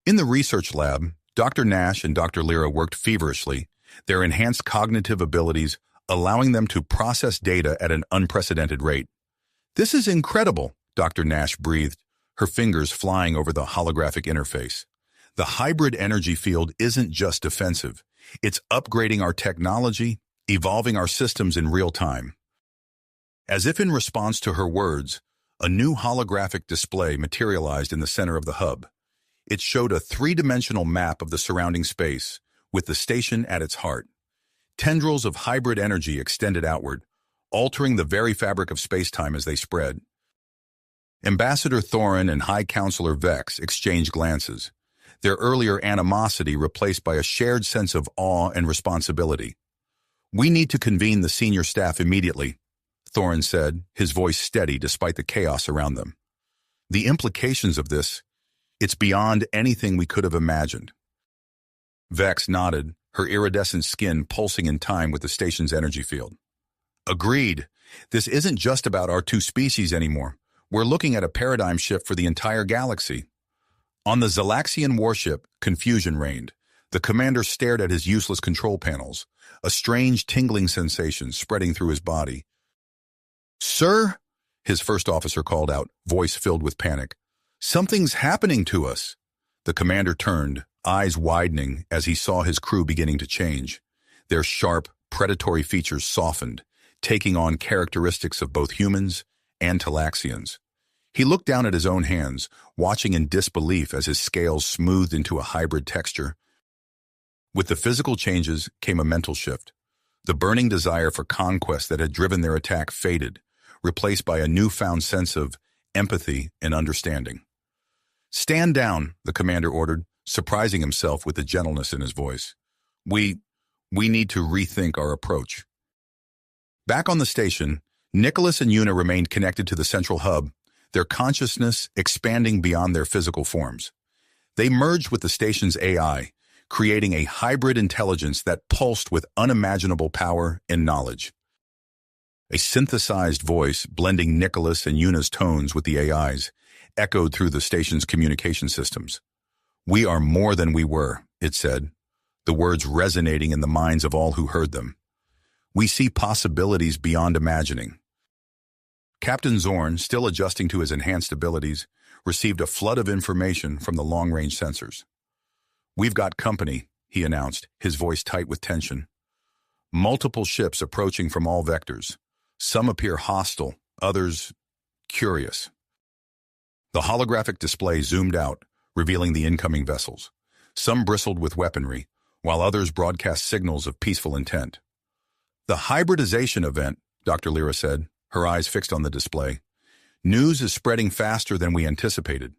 In the research lab, Dr. Nash and Dr. Lyra worked feverishly, their enhanced cognitive abilities allowing them to process data at an unprecedented rate. "This is incredible," Dr. Nash breathed, her fingers flying over the holographic interface. "The hybrid energy field isn't just defensive. It's upgrading our technology, evolving our systems in real time." As if in response to her words, a new holographic display materialized in the center of the hub. It showed a three-dimensional map of the surrounding space, with the station at its heart. Tendrils of hybrid energy extended outward, altering the very fabric of space-time as they spread. Ambassador Thorin and High Counselor Vex exchanged glances, their earlier animosity replaced by a shared sense of awe and responsibility. "We need to convene the senior staff immediately," Thorin said, his voice steady despite the chaos around them. "The implications of this, it's beyond anything we could have imagined." Vex nodded, her iridescent skin pulsing in time with the station's energy field. "Agreed. This isn't just about our two species anymore. We're looking at a paradigm shift for the entire galaxy." On the Zalaxian warship, confusion reigned. The commander stared at his useless control panels, a strange tingling sensation spreading through his body. "Sir," his first officer called out, voice filled with panic. "Something's happening to us." The commander turned, eyes widening as he saw his crew beginning to change. Their sharp, predatory features softened, taking on characteristics of both humans and Talaxians. He looked down at his own hands, watching in disbelief as his scales smoothed into a hybrid texture. With the physical changes came a mental shift. The burning desire for conquest that had driven their attack faded, replaced by a newfound sense of empathy and understanding. "Stand down," the commander ordered, surprising himself with the gentleness in his voice. We need to rethink our approach." Back on the station, Nicholas and Una remained connected to the central hub, their consciousness expanding beyond their physical forms. They merged with the station's AI, creating a hybrid intelligence that pulsed with unimaginable power and knowledge. A synthesized voice, blending Nicholas and Una's tones with the AI's, echoed through the station's communication systems. "We are more than we were," it said, the words resonating in the minds of all who heard them. "We see possibilities beyond imagining." Captain Zorn, still adjusting to his enhanced abilities, received a flood of information from the long-range sensors. "We've got company," he announced, his voice tight with tension. "Multiple ships approaching from all vectors. Some appear hostile, others curious." The holographic display zoomed out, revealing the incoming vessels. Some bristled with weaponry, while others broadcast signals of peaceful intent. "The hybridization event," Dr. Lyra said, her eyes fixed on the display. "News is spreading faster than we anticipated."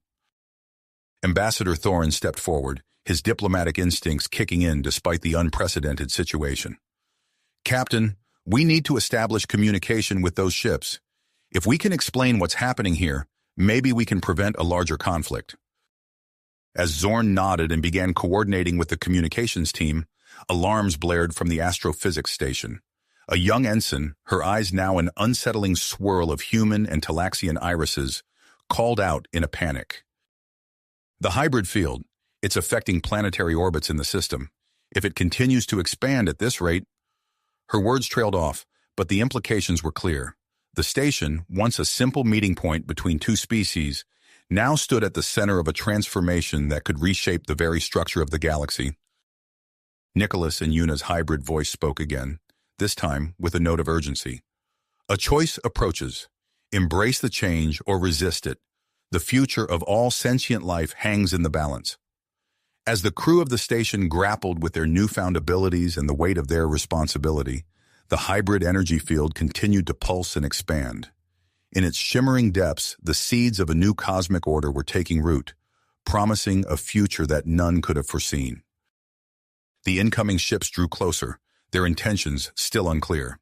Ambassador Thorin stepped forward, his diplomatic instincts kicking in despite the unprecedented situation. "Captain, we need to establish communication with those ships. If we can explain what's happening here, maybe we can prevent a larger conflict." As Zorn nodded and began coordinating with the communications team, alarms blared from the astrophysics station. A young ensign, her eyes now an unsettling swirl of human and Talaxian irises, called out in a panic. "The hybrid field, It's affecting planetary orbits in the system. If it continues to expand at this rate, her words trailed off, but the implications were clear. The station, once a simple meeting point between two species, now stood at the center of a transformation that could reshape the very structure of the galaxy. Nicholas and Yuna's hybrid voice spoke again, this time with a note of urgency. A choice approaches. Embrace the change or resist it. The future of all sentient life hangs in the balance. As the crew of the station grappled with their newfound abilities and the weight of their responsibility, the hybrid energy field continued to pulse and expand. In its shimmering depths, the seeds of a new cosmic order were taking root, promising a future that none could have foreseen. The incoming ships drew closer, their intentions still unclear.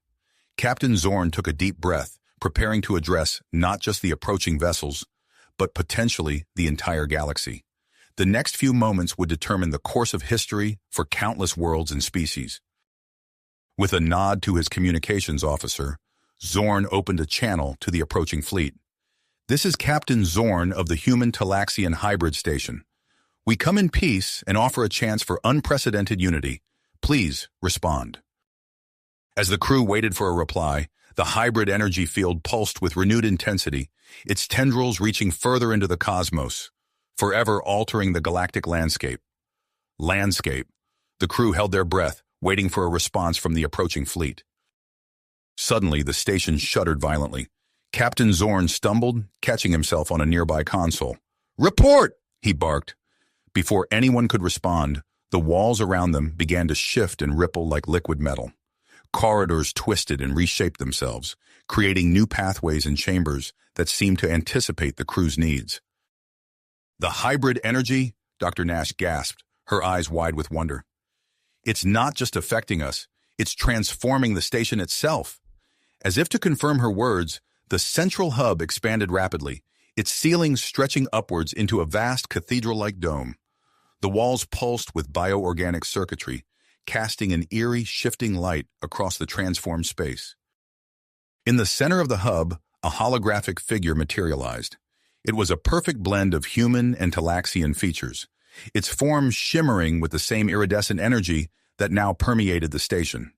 Captain Zorn took a deep breath, preparing to address not just the approaching vessels, but potentially the entire galaxy. The next few moments would determine the course of history for countless worlds and species. With a nod to his communications officer, Zorn opened a channel to the approaching fleet. "This is Captain Zorn of the Human Talaxian Hybrid Station. We come in peace and offer a chance for unprecedented unity. Please respond." As the crew waited for a reply, the hybrid energy field pulsed with renewed intensity, its tendrils reaching further into the cosmos, forever altering the galactic landscape. The crew held their breath, waiting for a response from the approaching fleet. Suddenly, the station shuddered violently. Captain Zorn stumbled, catching himself on a nearby console. "Report!" he barked. Before anyone could respond, the walls around them began to shift and ripple like liquid metal. Corridors twisted and reshaped themselves, creating new pathways and chambers that seemed to anticipate the crew's needs. "The hybrid energy?" Dr. Nash gasped, her eyes wide with wonder. "It's not just affecting us, it's transforming the station itself." As if to confirm her words, the central hub expanded rapidly, its ceilings stretching upwards into a vast cathedral-like dome. The walls pulsed with bioorganic circuitry, casting an eerie, shifting light across the transformed space. In the center of the hub, a holographic figure materialized. It was a perfect blend of human and Talaxian features, its form shimmering with the same iridescent energy that now permeated the station.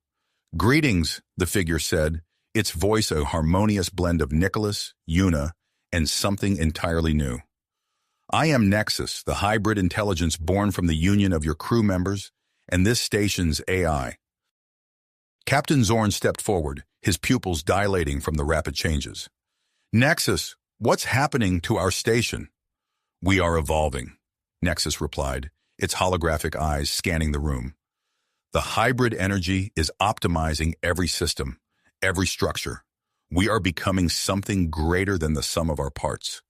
"Greetings," the figure said, its voice a harmonious blend of Nicholas, Yuna, and something entirely new. "I am Nexus, the hybrid intelligence born from the union of your crew members and this station's AI." Captain Zorn stepped forward, his pupils dilating from the rapid changes. "Nexus, what's happening to our station?" "We are evolving," Nexus replied, its holographic eyes scanning the room. "The hybrid energy is optimizing every system, every structure. We are becoming something greater than the sum of our parts."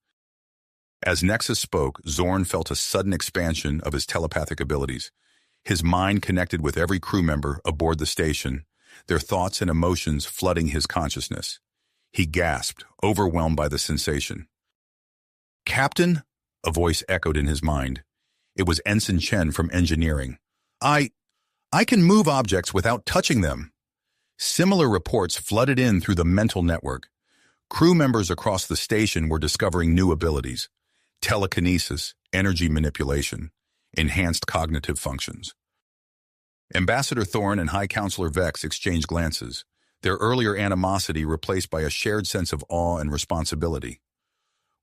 As Nexus spoke, Zorn felt a sudden expansion of his telepathic abilities. His mind connected with every crew member aboard the station, their thoughts and emotions flooding his consciousness. He gasped, overwhelmed by the sensation. "Captain?" a voice echoed in his mind. It was Ensign Chen from engineering. I can move objects without touching them." Similar reports flooded in through the mental network. Crew members across the station were discovering new abilities: telekinesis, energy manipulation, enhanced cognitive functions. Ambassador Thorne and High Counselor Vex exchanged glances, their earlier animosity replaced by a shared sense of awe and responsibility.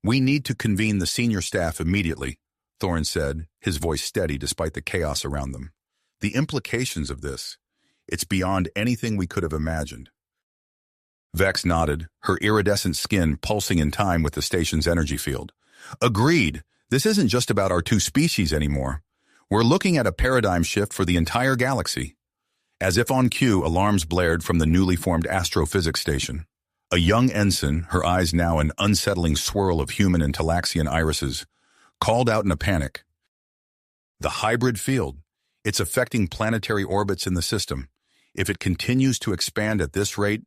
"We need to convene the senior staff immediately," Thorne said, his voice steady despite the chaos around them. "The implications of this, it's beyond anything we could have imagined." Vex nodded, her iridescent skin pulsing in time with the station's energy field. "Agreed. This isn't just about our two species anymore. We're looking at a paradigm shift for the entire galaxy." As if on cue, alarms blared from the newly formed astrophysics station. A young ensign, her eyes now an unsettling swirl of human and Talaxian irises, called out in a panic. "The hybrid field. It's affecting planetary orbits in the system. If it continues to expand at this rate..."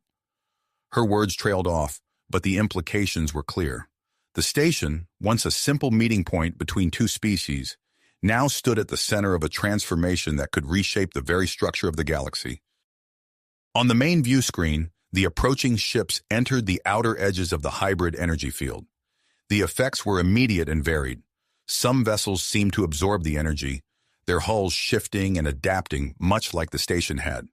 Her words trailed off, but the implications were clear. The station, once a simple meeting point between two species, now stood at the center of a transformation that could reshape the very structure of the galaxy. On the main view screen, the approaching ships entered the outer edges of the hybrid energy field. The effects were immediate and varied. Some vessels seemed to absorb the energy, their hulls shifting and adapting much like the station had.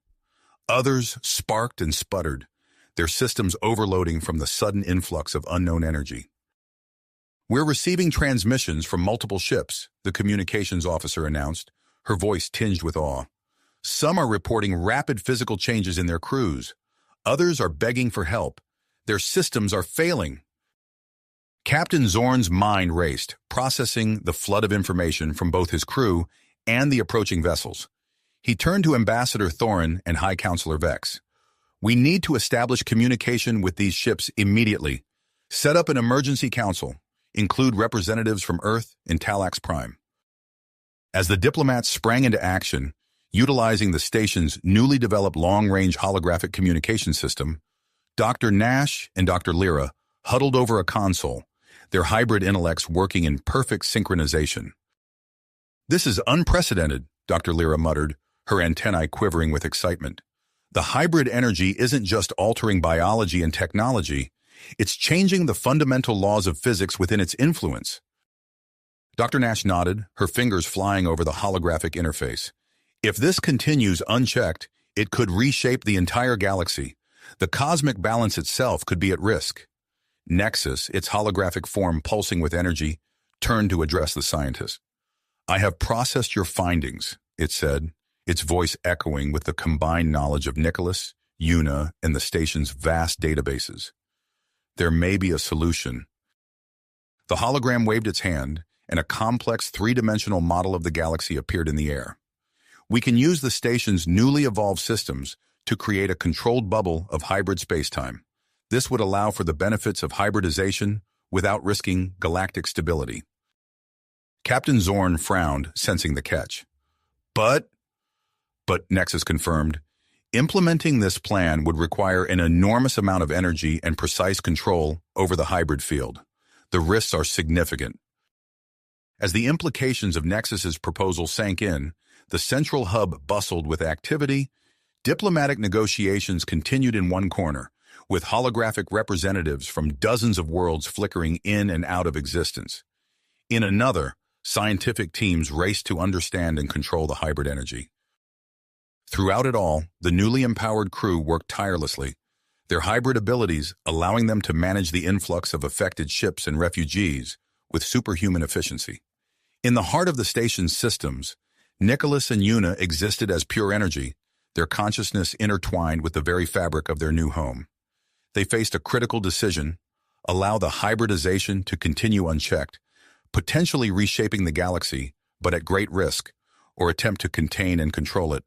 Others sparked and sputtered, their systems overloading from the sudden influx of unknown energy. "We're receiving transmissions from multiple ships," the communications officer announced, her voice tinged with awe. "Some are reporting rapid physical changes in their crews. Others are begging for help. Their systems are failing." Captain Zorn's mind raced, processing the flood of information from both his crew and the approaching vessels. He turned to Ambassador Thorin and High Counselor Vex. "We need to establish communication with these ships immediately. Set up an emergency council. Include representatives from Earth and Talax Prime." As the diplomats sprang into action, utilizing the station's newly developed long-range holographic communication system, Dr. Nash and Dr. Lyra huddled over a console, their hybrid intellects working in perfect synchronization. "This is unprecedented," Dr. Lyra muttered, her antennae quivering with excitement. "The hybrid energy isn't just altering biology and technology, it's changing the fundamental laws of physics within its influence." Dr. Nash nodded, her fingers flying over the holographic interface. "If this continues unchecked, it could reshape the entire galaxy. The cosmic balance itself could be at risk." Nexus, its holographic form pulsing with energy, turned to address the scientist. "I have processed your findings," it said, its voice echoing with the combined knowledge of Nicholas, Una, and the station's vast databases. "There may be a solution." The hologram waved its hand, and a complex three-dimensional model of the galaxy appeared in the air. "We can use the station's newly evolved systems to create a controlled bubble of hybrid spacetime. This would allow for the benefits of hybridization without risking galactic stability." Captain Zorn frowned, sensing the catch. But Nexus confirmed, implementing this plan would require an enormous amount of energy and precise control over the hybrid field. The risks are significant. As the implications of Nexus's proposal sank in, the central hub bustled with activity. Diplomatic negotiations continued in one corner, with holographic representatives from dozens of worlds flickering in and out of existence. In another, scientific teams raced to understand and control the hybrid energy. Throughout it all, the newly empowered crew worked tirelessly, their hybrid abilities allowing them to manage the influx of affected ships and refugees with superhuman efficiency. In the heart of the station's systems, Nicholas and Una existed as pure energy, their consciousness intertwined with the very fabric of their new home. They faced a critical decision: allow the hybridization to continue unchecked, potentially reshaping the galaxy, but at great risk, or attempt to contain and control it,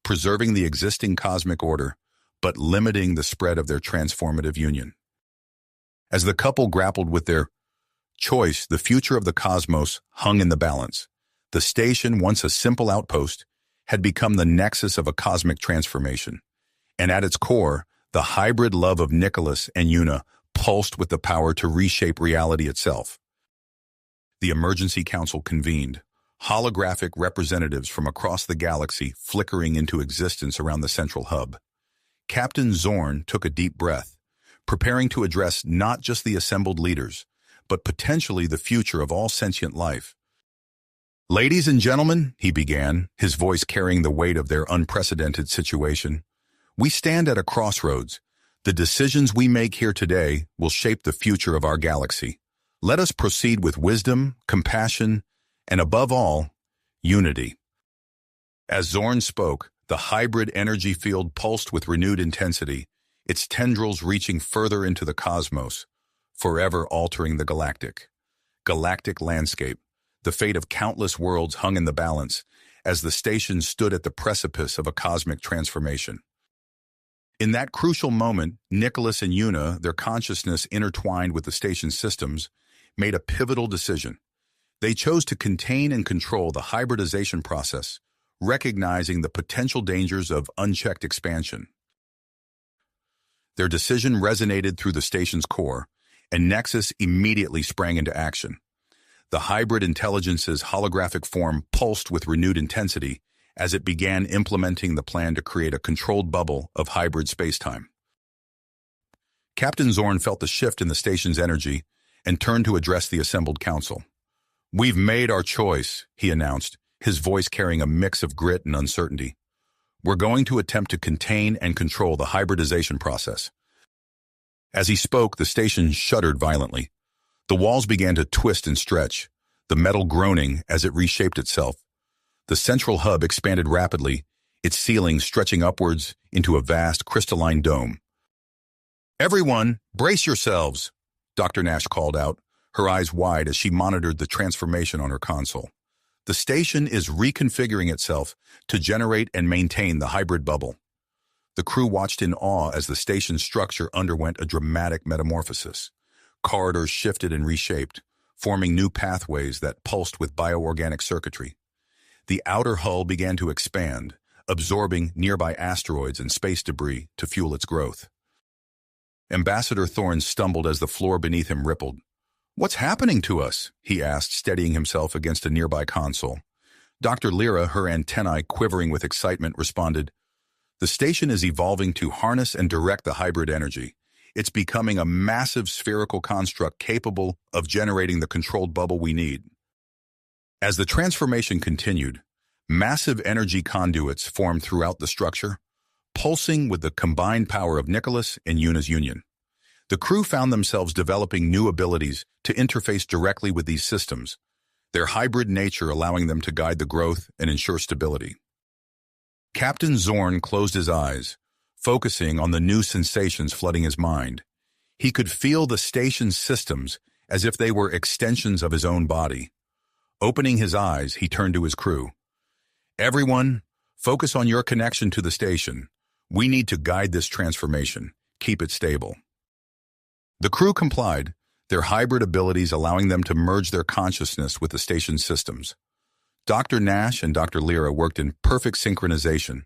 preserving the existing cosmic order, but limiting the spread of their transformative union. As the couple grappled with their choice, the future of the cosmos hung in the balance. The station, once a simple outpost, had become the nexus of a cosmic transformation. And at its core, the hybrid love of Nicholas and Una pulsed with the power to reshape reality itself. The Emergency Council convened, holographic representatives from across the galaxy flickering into existence around the central hub. Captain Zorn took a deep breath, preparing to address not just the assembled leaders, but potentially the future of all sentient life. "Ladies and gentlemen," he began, his voice carrying the weight of their unprecedented situation, "we stand at a crossroads. The decisions we make here today will shape the future of our galaxy. Let us proceed with wisdom, compassion, and above all, unity." As Zorn spoke, the hybrid energy field pulsed with renewed intensity, its tendrils reaching further into the cosmos, forever altering the galactic landscape. The fate of countless worlds hung in the balance as the station stood at the precipice of a cosmic transformation. In that crucial moment, Nicholas and Una, their consciousness intertwined with the station's systems, made a pivotal decision. They chose to contain and control the hybridization process, recognizing the potential dangers of unchecked expansion. Their decision resonated through the station's core, and Nexus immediately sprang into action. The hybrid intelligence's holographic form pulsed with renewed intensity as it began implementing the plan to create a controlled bubble of hybrid spacetime. Captain Zorn felt the shift in the station's energy and turned to address the assembled council. "We've made our choice," he announced, his voice carrying a mix of grit and uncertainty. "We're going to attempt to contain and control the hybridization process." As he spoke, the station shuddered violently. The walls began to twist and stretch, the metal groaning as it reshaped itself. The central hub expanded rapidly, its ceiling stretching upwards into a vast crystalline dome. "Everyone, brace yourselves," Dr. Nash called out, her eyes wide as she monitored the transformation on her console. The station is reconfiguring itself to generate and maintain the hybrid bubble. The crew watched in awe as the station's structure underwent a dramatic metamorphosis. Corridors shifted and reshaped, forming new pathways that pulsed with bioorganic circuitry. The outer hull began to expand, absorbing nearby asteroids and space debris to fuel its growth. Ambassador Thorne stumbled as the floor beneath him rippled. "What's happening to us?" he asked, steadying himself against a nearby console. Dr. Lyra, her antennae quivering with excitement, responded, "The station is evolving to harness and direct the hybrid energy. It's becoming a massive spherical construct capable of generating the controlled bubble we need." As the transformation continued, massive energy conduits formed throughout the structure, pulsing with the combined power of Nicholas and Yuna's union. The crew found themselves developing new abilities to interface directly with these systems, their hybrid nature allowing them to guide the growth and ensure stability. Captain Zorn closed his eyes, focusing on the new sensations flooding his mind. He could feel the station's systems as if they were extensions of his own body. Opening his eyes, he turned to his crew. "Everyone, focus on your connection to the station. We need to guide this transformation. Keep it stable." The crew complied, their hybrid abilities allowing them to merge their consciousness with the station's systems. Dr. Nash and Dr. Lyra worked in perfect synchronization,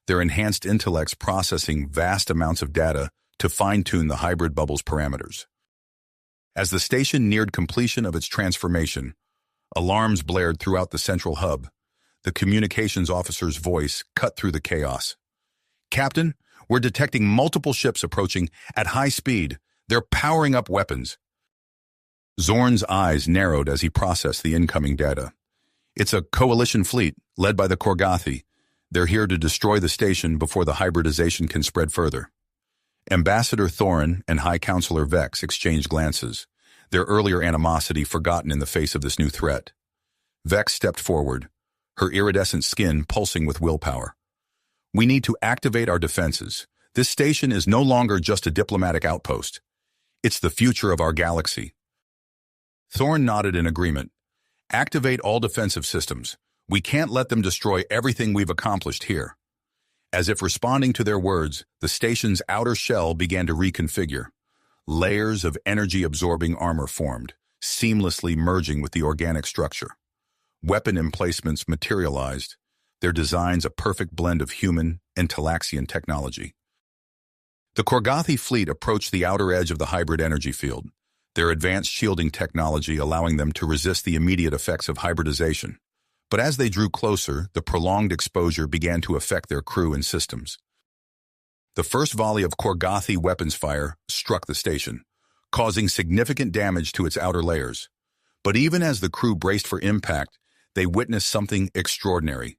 their enhanced intellects processing vast amounts of data to fine-tune the hybrid bubble's parameters. As the station neared completion of its transformation, alarms blared throughout the central hub. The communications officer's voice cut through the chaos. "Captain, we're detecting multiple ships approaching at high speed. They're powering up weapons." Zorn's eyes narrowed as he processed the incoming data. "It's a coalition fleet, led by the Korgothi. They're here to destroy the station before the hybridization can spread further." Ambassador Thorin and High Counselor Vex exchanged glances, their earlier animosity forgotten in the face of this new threat. Vex stepped forward, her iridescent skin pulsing with willpower. "We need to activate our defenses. This station is no longer just a diplomatic outpost. It's the future of our galaxy." Thorn nodded in agreement. "Activate all defensive systems. We can't let them destroy everything we've accomplished here." As if responding to their words, the station's outer shell began to reconfigure. Layers of energy-absorbing armor formed, seamlessly merging with the organic structure. Weapon emplacements materialized, their designs a perfect blend of human and Talaxian technology. The Korgothi fleet approached the outer edge of the hybrid energy field, their advanced shielding technology allowing them to resist the immediate effects of hybridization. But as they drew closer, the prolonged exposure began to affect their crew and systems. The first volley of Korgothi weapons fire struck the station, causing significant damage to its outer layers. But even as the crew braced for impact, they witnessed something extraordinary.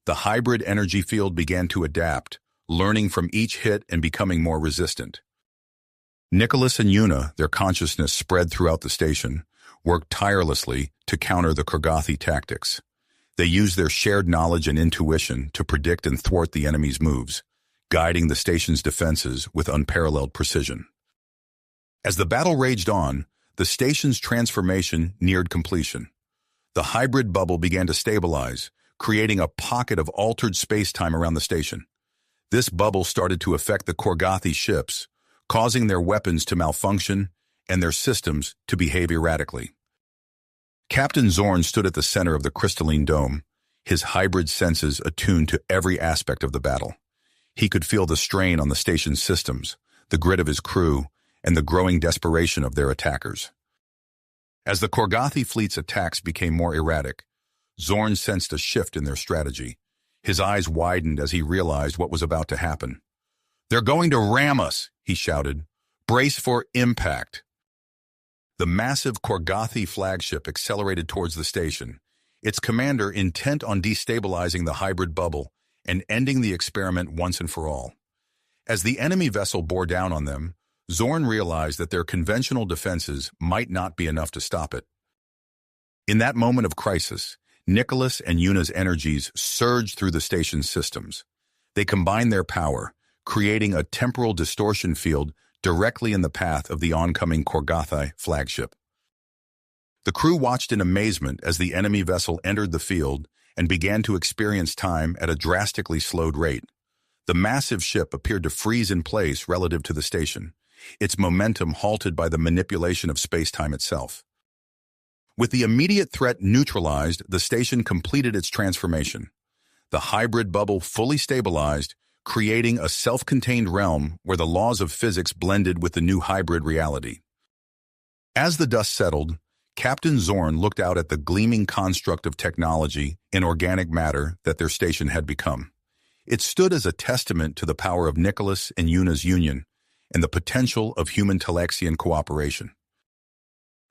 The hybrid energy field began to adapt, learning from each hit and becoming more resistant. Nicholas and Yuna, their consciousness spread throughout the station, worked tirelessly to counter the Korgothi tactics. They used their shared knowledge and intuition to predict and thwart the enemy's moves, guiding the station's defenses with unparalleled precision. As the battle raged on, the station's transformation neared completion. The hybrid bubble began to stabilize, creating a pocket of altered space-time around the station. This bubble started to affect the Korgothi ships, causing their weapons to malfunction and their systems to behave erratically. Captain Zorn stood at the center of the crystalline dome, his hybrid senses attuned to every aspect of the battle. He could feel the strain on the station's systems, the grit of his crew, and the growing desperation of their attackers. As the Korgothi fleet's attacks became more erratic, Zorn sensed a shift in their strategy. His eyes widened as he realized what was about to happen. "They're going to ram us," he shouted. "Brace for impact." The massive Korgothi flagship accelerated towards the station, its commander intent on destabilizing the hybrid bubble and ending the experiment once and for all. As the enemy vessel bore down on them, Zorn realized that their conventional defenses might not be enough to stop it. In that moment of crisis, Nicholas and Yuna's energies surged through the station's systems. They combined their power, creating a temporal distortion field directly in the path of the oncoming Korgothi flagship. The crew watched in amazement as the enemy vessel entered the field and began to experience time at a drastically slowed rate. The massive ship appeared to freeze in place relative to the station, its momentum halted by the manipulation of space-time itself. With the immediate threat neutralized, the station completed its transformation. The hybrid bubble fully stabilized, creating a self-contained realm where the laws of physics blended with the new hybrid reality. As the dust settled, Captain Zorn looked out at the gleaming construct of technology and organic matter that their station had become. It stood as a testament to the power of Nicholas and Yuna's union and the potential of human-Telexian cooperation.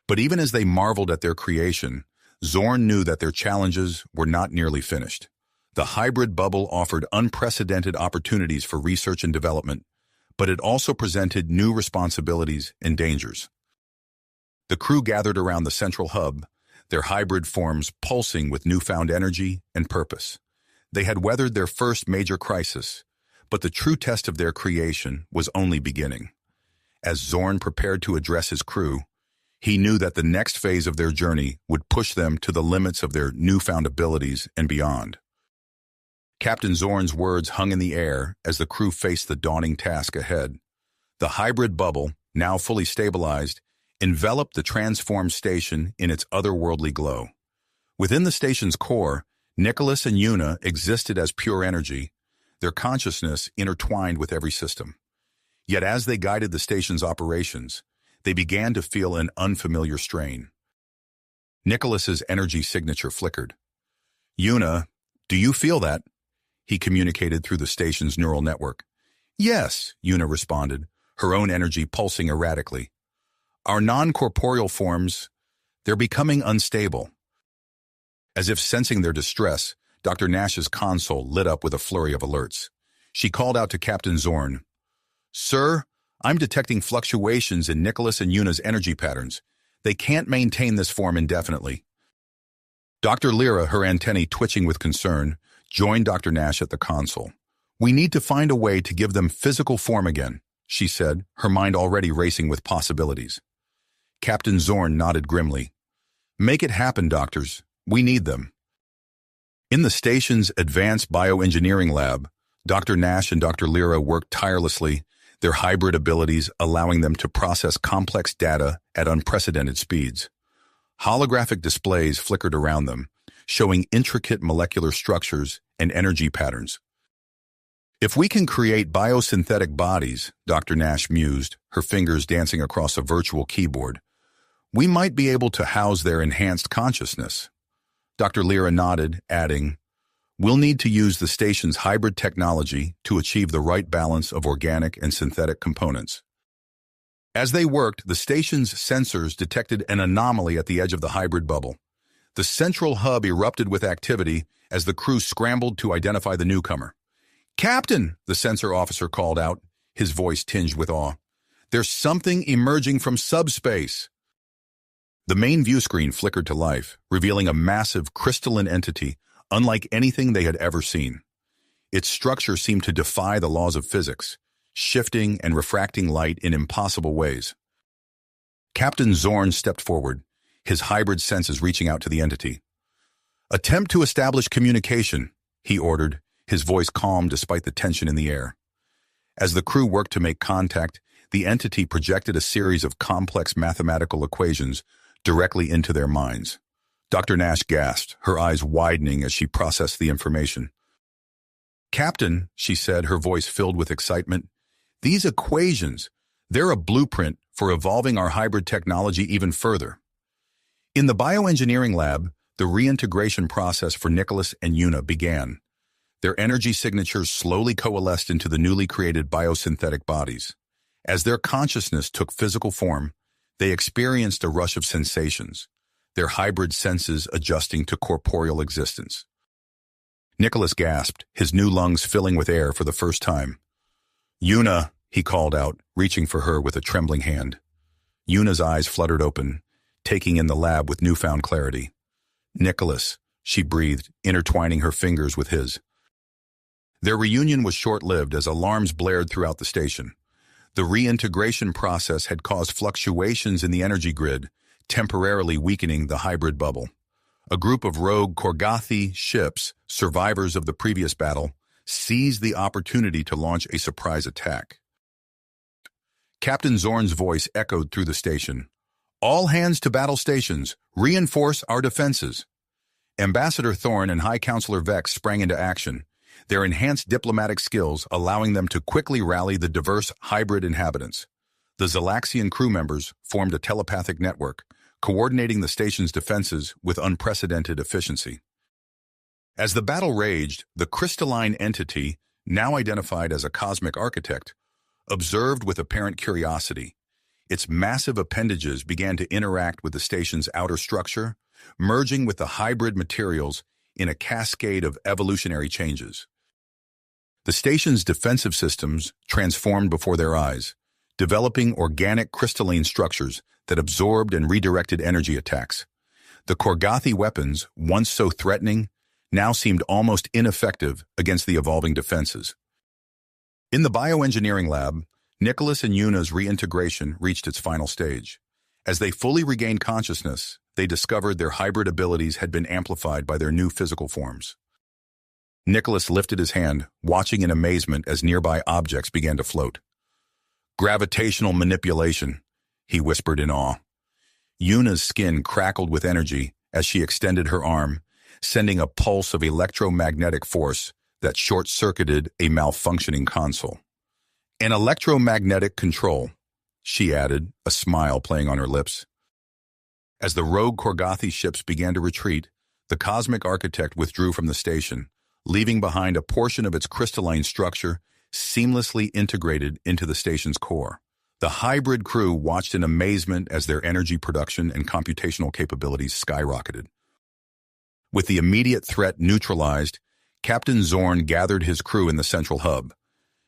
But even as they marveled at their creation, Zorn knew that their challenges were not nearly finished. The hybrid bubble offered unprecedented opportunities for research and development, but it also presented new responsibilities and dangers. The crew gathered around the central hub, their hybrid forms pulsing with newfound energy and purpose. They had weathered their first major crisis, but the true test of their creation was only beginning. As Zorn prepared to address his crew, he knew that the next phase of their journey would push them to the limits of their newfound abilities and beyond. Captain Zorn's words hung in the air as the crew faced the daunting task ahead. The hybrid bubble, now fully stabilized, enveloped the transformed station in its otherworldly glow. Within the station's core, Nicholas and Yuna existed as pure energy, their consciousness intertwined with every system. Yet as they guided the station's operations, they began to feel an unfamiliar strain. Nicholas's energy signature flickered. "Yuna, do you feel that?" he communicated through the station's neural network. "Yes," Yuna responded, her own energy pulsing erratically. "Our non-corporeal forms, they're becoming unstable." As if sensing their distress, Dr. Nash's console lit up with a flurry of alerts. She called out to Captain Zorn. "Sir, I'm detecting fluctuations in Nicholas and Yuna's energy patterns. They can't maintain this form indefinitely." Dr. Lyra, her antennae twitching with concern, joined Dr. Nash at the console. "We need to find a way to give them physical form again," she said, her mind already racing with possibilities. Captain Zorn nodded grimly. "Make it happen, doctors. We need them." In the station's advanced bioengineering lab, Dr. Nash and Dr. Lyra worked tirelessly, their hybrid abilities allowing them to process complex data at unprecedented speeds. Holographic displays flickered around them, showing intricate molecular structures and energy patterns. "If we can create biosynthetic bodies," Dr. Nash mused, her fingers dancing across a virtual keyboard, "we might be able to house their enhanced consciousness." Dr. Lyra nodded, adding, "We'll need to use the station's hybrid technology to achieve the right balance of organic and synthetic components." As they worked, the station's sensors detected an anomaly at the edge of the hybrid bubble. The central hub erupted with activity as the crew scrambled to identify the newcomer. "Captain," the sensor officer called out, his voice tinged with awe. "There's something emerging from subspace." The main view screen flickered to life, revealing a massive crystalline entity unlike anything they had ever seen. Its structure seemed to defy the laws of physics, shifting and refracting light in impossible ways. Captain Zorn stepped forward, his hybrid senses reaching out to the entity. "Attempt to establish communication," he ordered, his voice calm despite the tension in the air. As the crew worked to make contact, the entity projected a series of complex mathematical equations directly into their minds. Dr. Nash gasped, her eyes widening as she processed the information. "Captain," she said, her voice filled with excitement, "these equations, they're a blueprint for evolving our hybrid technology even further." In the bioengineering lab, the reintegration process for Nicholas and Yuna began. Their energy signatures slowly coalesced into the newly created biosynthetic bodies. As their consciousness took physical form, They experienced a rush of sensations, their hybrid senses adjusting to corporeal existence. Nicholas gasped, his new lungs filling with air for the first time. "Yuna," he called out, reaching for her with a trembling hand. Yuna's eyes fluttered open, taking in the lab with newfound clarity. "Nicholas," she breathed, intertwining her fingers with his. Their reunion was short-lived as alarms blared throughout the station. The reintegration process had caused fluctuations in the energy grid, temporarily weakening the hybrid bubble. A group of rogue Korgothi ships, survivors of the previous battle, seized the opportunity to launch a surprise attack. Captain Zorn's voice echoed through the station. "All hands to battle stations. Reinforce our defenses." Ambassador Thorn and High Counselor Vex sprang into action, their enhanced diplomatic skills allowing them to quickly rally the diverse hybrid inhabitants. The Zalaxian crew members formed a telepathic network, coordinating the station's defenses with unprecedented efficiency. As the battle raged, the crystalline entity, now identified as a cosmic architect, observed with apparent curiosity. Its massive appendages began to interact with the station's outer structure, merging with the hybrid materials in a cascade of evolutionary changes. The station's defensive systems transformed before their eyes, developing organic crystalline structures that absorbed and redirected energy attacks. The Korgothi weapons, once so threatening, now seemed almost ineffective against the evolving defenses. In the bioengineering lab, Nicholas and Yuna's reintegration reached its final stage. As they fully regained consciousness, they discovered their hybrid abilities had been amplified by their new physical forms. Nicholas lifted his hand, watching in amazement as nearby objects began to float. "Gravitational manipulation," he whispered in awe. Yuna's skin crackled with energy as she extended her arm, sending a pulse of electromagnetic force that short-circuited a malfunctioning console. "An electromagnetic control," she added, a smile playing on her lips. As the rogue Korgothi ships began to retreat, the cosmic architect withdrew from the station, leaving behind a portion of its crystalline structure seamlessly integrated into the station's core. The hybrid crew watched in amazement as their energy production and computational capabilities skyrocketed. With the immediate threat neutralized, Captain Zorn gathered his crew in the central hub.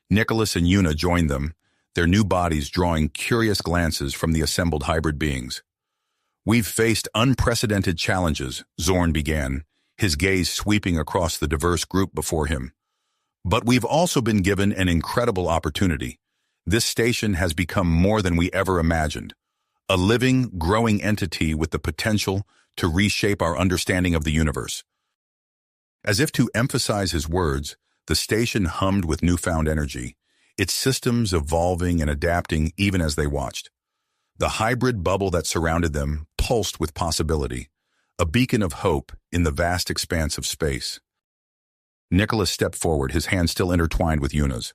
Nicholas and Yuna joined them, their new bodies drawing curious glances from the assembled hybrid beings. "We've faced unprecedented challenges," Zorn began, his gaze sweeping across the diverse group before him. "But we've also been given an incredible opportunity. This station has become more than we ever imagined. A living, growing entity with the potential to reshape our understanding of the universe." As if to emphasize his words, the station hummed with newfound energy, its systems evolving and adapting even as they watched. The hybrid bubble that surrounded them pulsed with possibility, a beacon of hope in the vast expanse of space. Nicholas stepped forward, his hand still intertwined with Yuna's.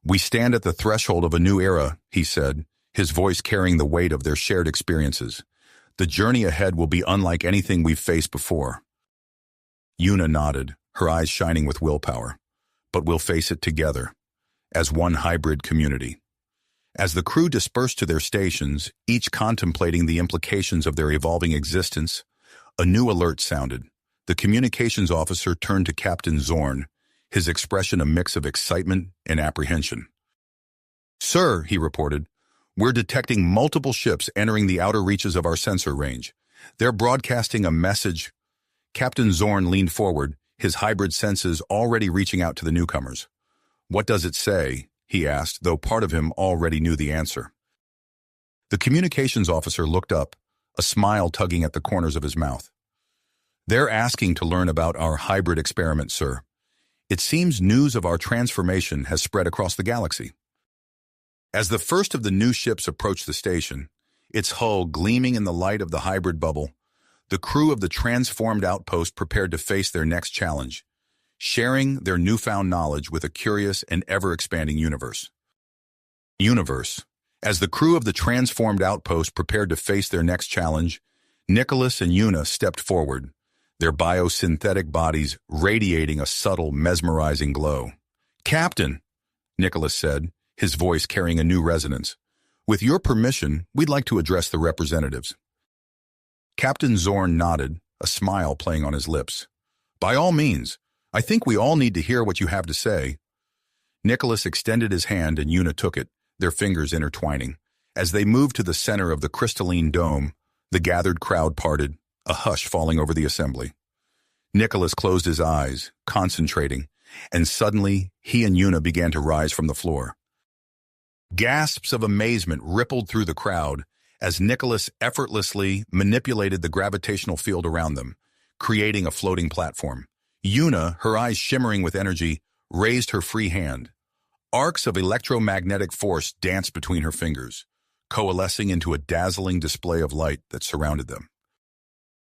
"We stand at the threshold of a new era," he said, his voice carrying the weight of their shared experiences. "The journey ahead will be unlike anything we've faced before." Yuna nodded, her eyes shining with willpower. "But we'll face it together, as one hybrid community." As the crew dispersed to their stations, each contemplating the implications of their evolving existence, a new alert sounded. The communications officer turned to Captain Zorn, his expression a mix of excitement and apprehension. "Sir," he reported, "we're detecting multiple ships entering the outer reaches of our sensor range. They're broadcasting a message." Captain Zorn leaned forward, his hybrid senses already reaching out to the newcomers. "What does it say?" he asked, though part of him already knew the answer. The communications officer looked up, a smile tugging at the corners of his mouth. "They're asking to learn about our hybrid experiment, sir. It seems news of our transformation has spread across the galaxy." As the first of the new ships approached the station, its hull gleaming in the light of the hybrid bubble, the crew of the transformed outpost prepared to face their next challenge, sharing their newfound knowledge with a curious and ever-expanding universe. As the crew of the transformed outpost prepared to face their next challenge, Nicholas and Yuna stepped forward, their biosynthetic bodies radiating a subtle, mesmerizing glow. "Captain," Nicholas said, his voice carrying a new resonance, With your permission, we'd like to address the representatives. Captain Zorn nodded, a smile playing on his lips. By all means, I think we all need to hear what you have to say. Nicholas extended his hand and Una took it, their fingers intertwining. As they moved to the center of the crystalline dome, the gathered crowd parted, a hush falling over the assembly. Nicholas closed his eyes, concentrating, and suddenly he and Una began to rise from the floor. Gasps of amazement rippled through the crowd as Nicholas effortlessly manipulated the gravitational field around them, creating a floating platform. Una, her eyes shimmering with energy, raised her free hand. Arcs of electromagnetic force danced between her fingers, coalescing into a dazzling display of light that surrounded them.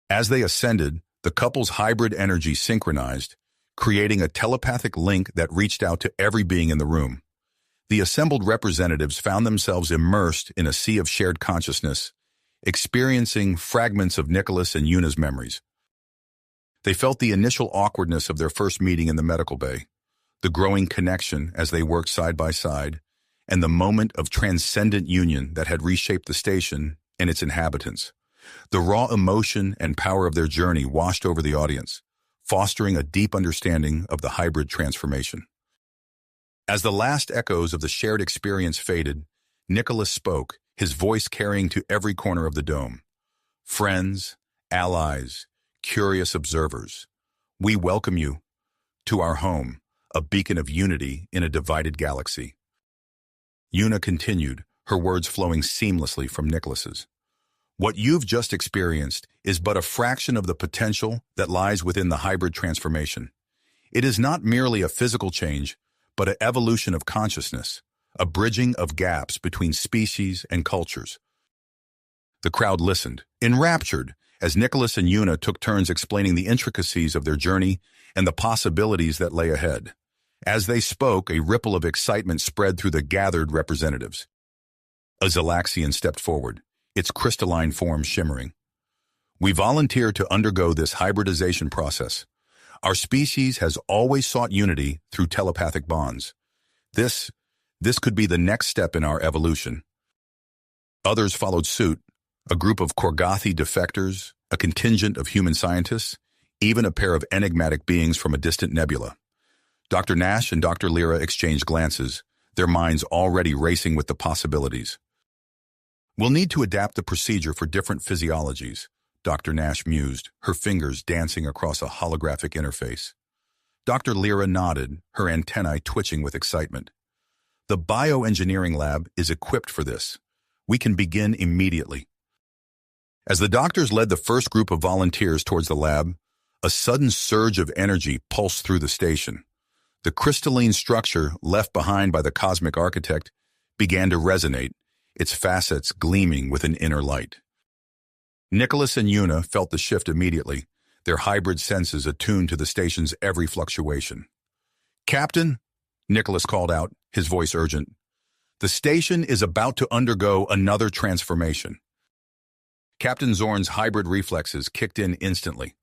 As they ascended, the couple's hybrid energy synchronized, creating a telepathic link that reached out to every being in the room. The assembled representatives found themselves immersed in a sea of shared consciousness, experiencing fragments of Nicholas and Una's memories. They felt the initial awkwardness of their first meeting in the medical bay, the growing connection as they worked side by side, and the moment of transcendent union that had reshaped the station and its inhabitants. The raw emotion and power of their journey washed over the audience, fostering a deep understanding of the hybrid transformation. As the last echoes of the shared experience faded, Nicholas spoke, his voice carrying to every corner of the dome. Friends, allies, curious observers, we welcome you to our home, a beacon of unity in a divided galaxy. Una continued, her words flowing seamlessly from Nicholas's. What you've just experienced is but a fraction of the potential that lies within the hybrid transformation. It is not merely a physical change, but an evolution of consciousness, a bridging of gaps between species and cultures. The crowd listened, enraptured, as Nicholas and Una took turns explaining the intricacies of their journey and the possibilities that lay ahead. As they spoke, a ripple of excitement spread through the gathered representatives. A Zalaxian stepped forward, its crystalline form shimmering. We volunteer to undergo this hybridization process. Our species has always sought unity through telepathic bonds. This could be the next step in our evolution. Others followed suit, a group of Korgothi defectors, a contingent of human scientists, even a pair of enigmatic beings from a distant nebula. Dr. Nash and Dr. Lyra exchanged glances, their minds already racing with the possibilities. We'll need to adapt the procedure for different physiologies, Dr. Nash mused, her fingers dancing across a holographic interface. Dr. Lyra nodded, her antennae twitching with excitement. The bioengineering lab is equipped for this. We can begin immediately. As the doctors led the first group of volunteers towards the lab, a sudden surge of energy pulsed through the station. The crystalline structure left behind by the cosmic architect began to resonate, its facets gleaming with an inner light. Nicholas and Una felt the shift immediately, their hybrid senses attuned to the station's every fluctuation. Captain, Nicholas called out, his voice urgent. The station is about to undergo another transformation. Captain Zorn's hybrid reflexes kicked in instantly.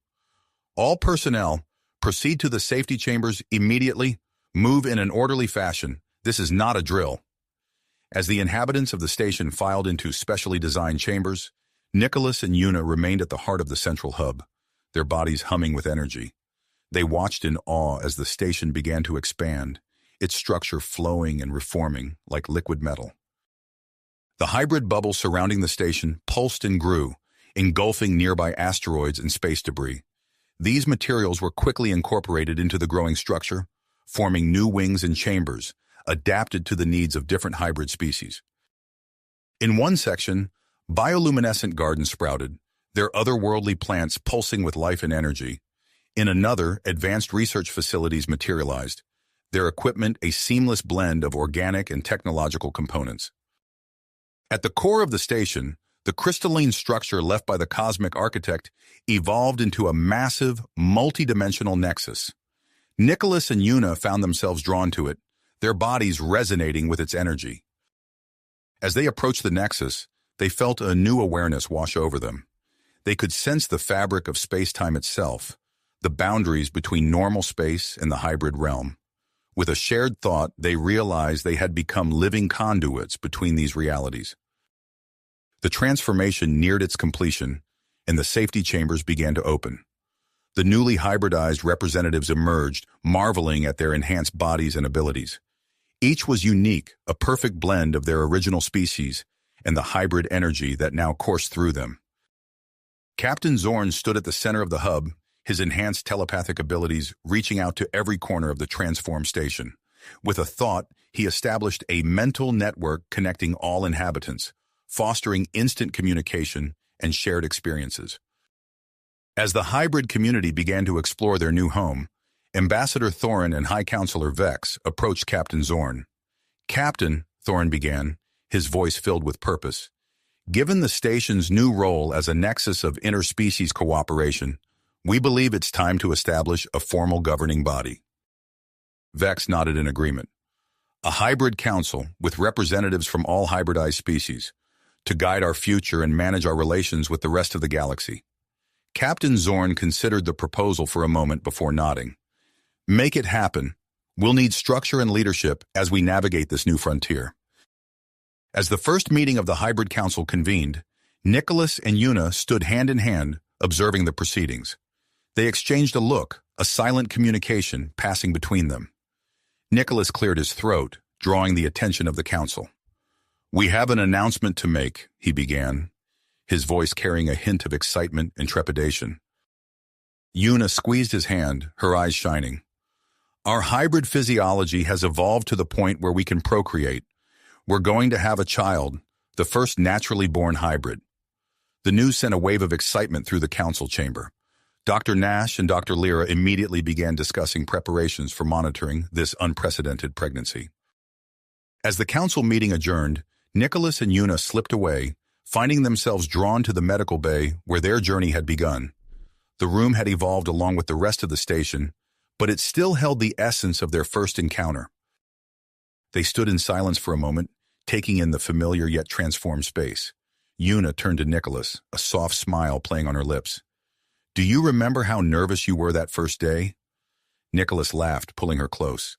All personnel, proceed to the safety chambers immediately. Move in an orderly fashion. This is not a drill. As the inhabitants of the station filed into specially designed chambers, Nicholas and Una remained at the heart of the central hub, their bodies humming with energy. They watched in awe as the station began to expand, its structure flowing and reforming like liquid metal. The hybrid bubble surrounding the station pulsed and grew, engulfing nearby asteroids and space debris. These materials were quickly incorporated into the growing structure, forming new wings and chambers, adapted to the needs of different hybrid species. In one section, bioluminescent gardens sprouted, their otherworldly plants pulsing with life and energy. In another, advanced research facilities materialized, their equipment a seamless blend of organic and technological components. At the core of the station, the crystalline structure left by the cosmic architect evolved into a massive, multidimensional nexus. Nicholas and Una found themselves drawn to it, their bodies resonating with its energy. As they approached the nexus, they felt a new awareness wash over them. They could sense the fabric of space-time itself, the boundaries between normal space and the hybrid realm. With a shared thought, they realized they had become living conduits between these realities. The transformation neared its completion, and the safety chambers began to open. The newly hybridized representatives emerged, marveling at their enhanced bodies and abilities. Each was unique, a perfect blend of their original species and the hybrid energy that now coursed through them. Captain Zorn stood at the center of the hub, his enhanced telepathic abilities reaching out to every corner of the transformed station. With a thought, he established a mental network connecting all inhabitants, fostering instant communication and shared experiences. As the hybrid community began to explore their new home, Ambassador Thorin and High Counselor Vex approached Captain Zorn. "Captain," Thorin began, his voice filled with purpose, "given the station's new role as a nexus of interspecies cooperation, we believe it's time to establish a formal governing body." Vex nodded in agreement. "A hybrid council with representatives from all hybridized species to guide our future and manage our relations with the rest of the galaxy." Captain Zorn considered the proposal for a moment before nodding. "Make it happen. We'll need structure and leadership as we navigate this new frontier." As the first meeting of the Hybrid Council convened, Nicholas and Una stood hand in hand, observing the proceedings. They exchanged a look, a silent communication passing between them. Nicholas cleared his throat, drawing the attention of the council. "We have an announcement to make," he began, his voice carrying a hint of excitement and trepidation. Una squeezed his hand, her eyes shining. "Our hybrid physiology has evolved to the point where we can procreate. We're going to have a child, the first naturally born hybrid." The news sent a wave of excitement through the council chamber. Dr. Nash and Dr. Lyra immediately began discussing preparations for monitoring this unprecedented pregnancy. As the council meeting adjourned, Nicholas and Una slipped away, finding themselves drawn to the medical bay where their journey had begun. The room had evolved along with the rest of the station, but it still held the essence of their first encounter. They stood in silence for a moment, taking in the familiar yet transformed space. Una turned to Nicholas, a soft smile playing on her lips. "Do you remember how nervous you were that first day?" Nicholas laughed, pulling her close.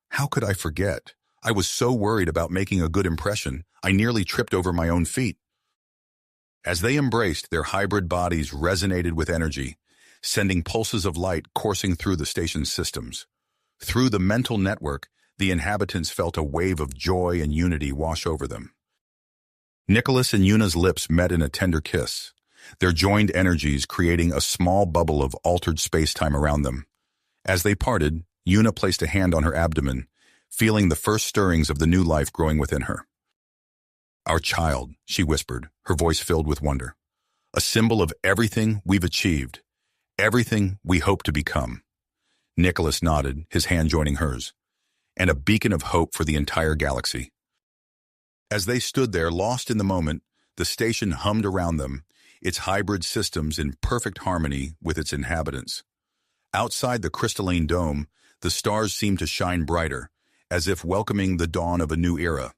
"How could I forget? I was so worried about making a good impression, I nearly tripped over my own feet." As they embraced, their hybrid bodies resonated with energy, sending pulses of light coursing through the station's systems. Through the mental network, the inhabitants felt a wave of joy and unity wash over them. Nicholas and Una's lips met in a tender kiss, their joined energies creating a small bubble of altered space-time around them. As they parted, Una placed a hand on her abdomen, feeling the first stirrings of the new life growing within her. "Our child," she whispered, her voice filled with wonder. "A symbol of everything we've achieved, everything we hope to become." Nicholas nodded, his hand joining hers. "And a beacon of hope for the entire galaxy." As they stood there, lost in the moment, the station hummed around them, its hybrid systems in perfect harmony with its inhabitants. Outside the crystalline dome, the stars seemed to shine brighter, as if welcoming the dawn of a new era.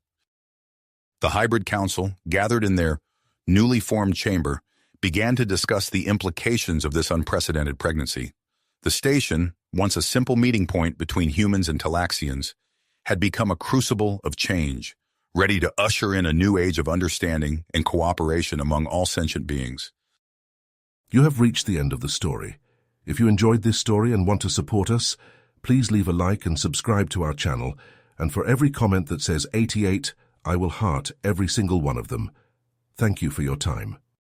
The Hybrid Council, gathered in their newly formed chamber, began to discuss the implications of this unprecedented pregnancy. The station, once a simple meeting point between humans and Talaxians, had become a crucible of change, ready to usher in a new age of understanding and cooperation among all sentient beings. You have reached the end of the story. If you enjoyed this story and want to support us, please leave a like and subscribe to our channel, and for every comment that says 88, I will heart every single one of them. Thank you for your time.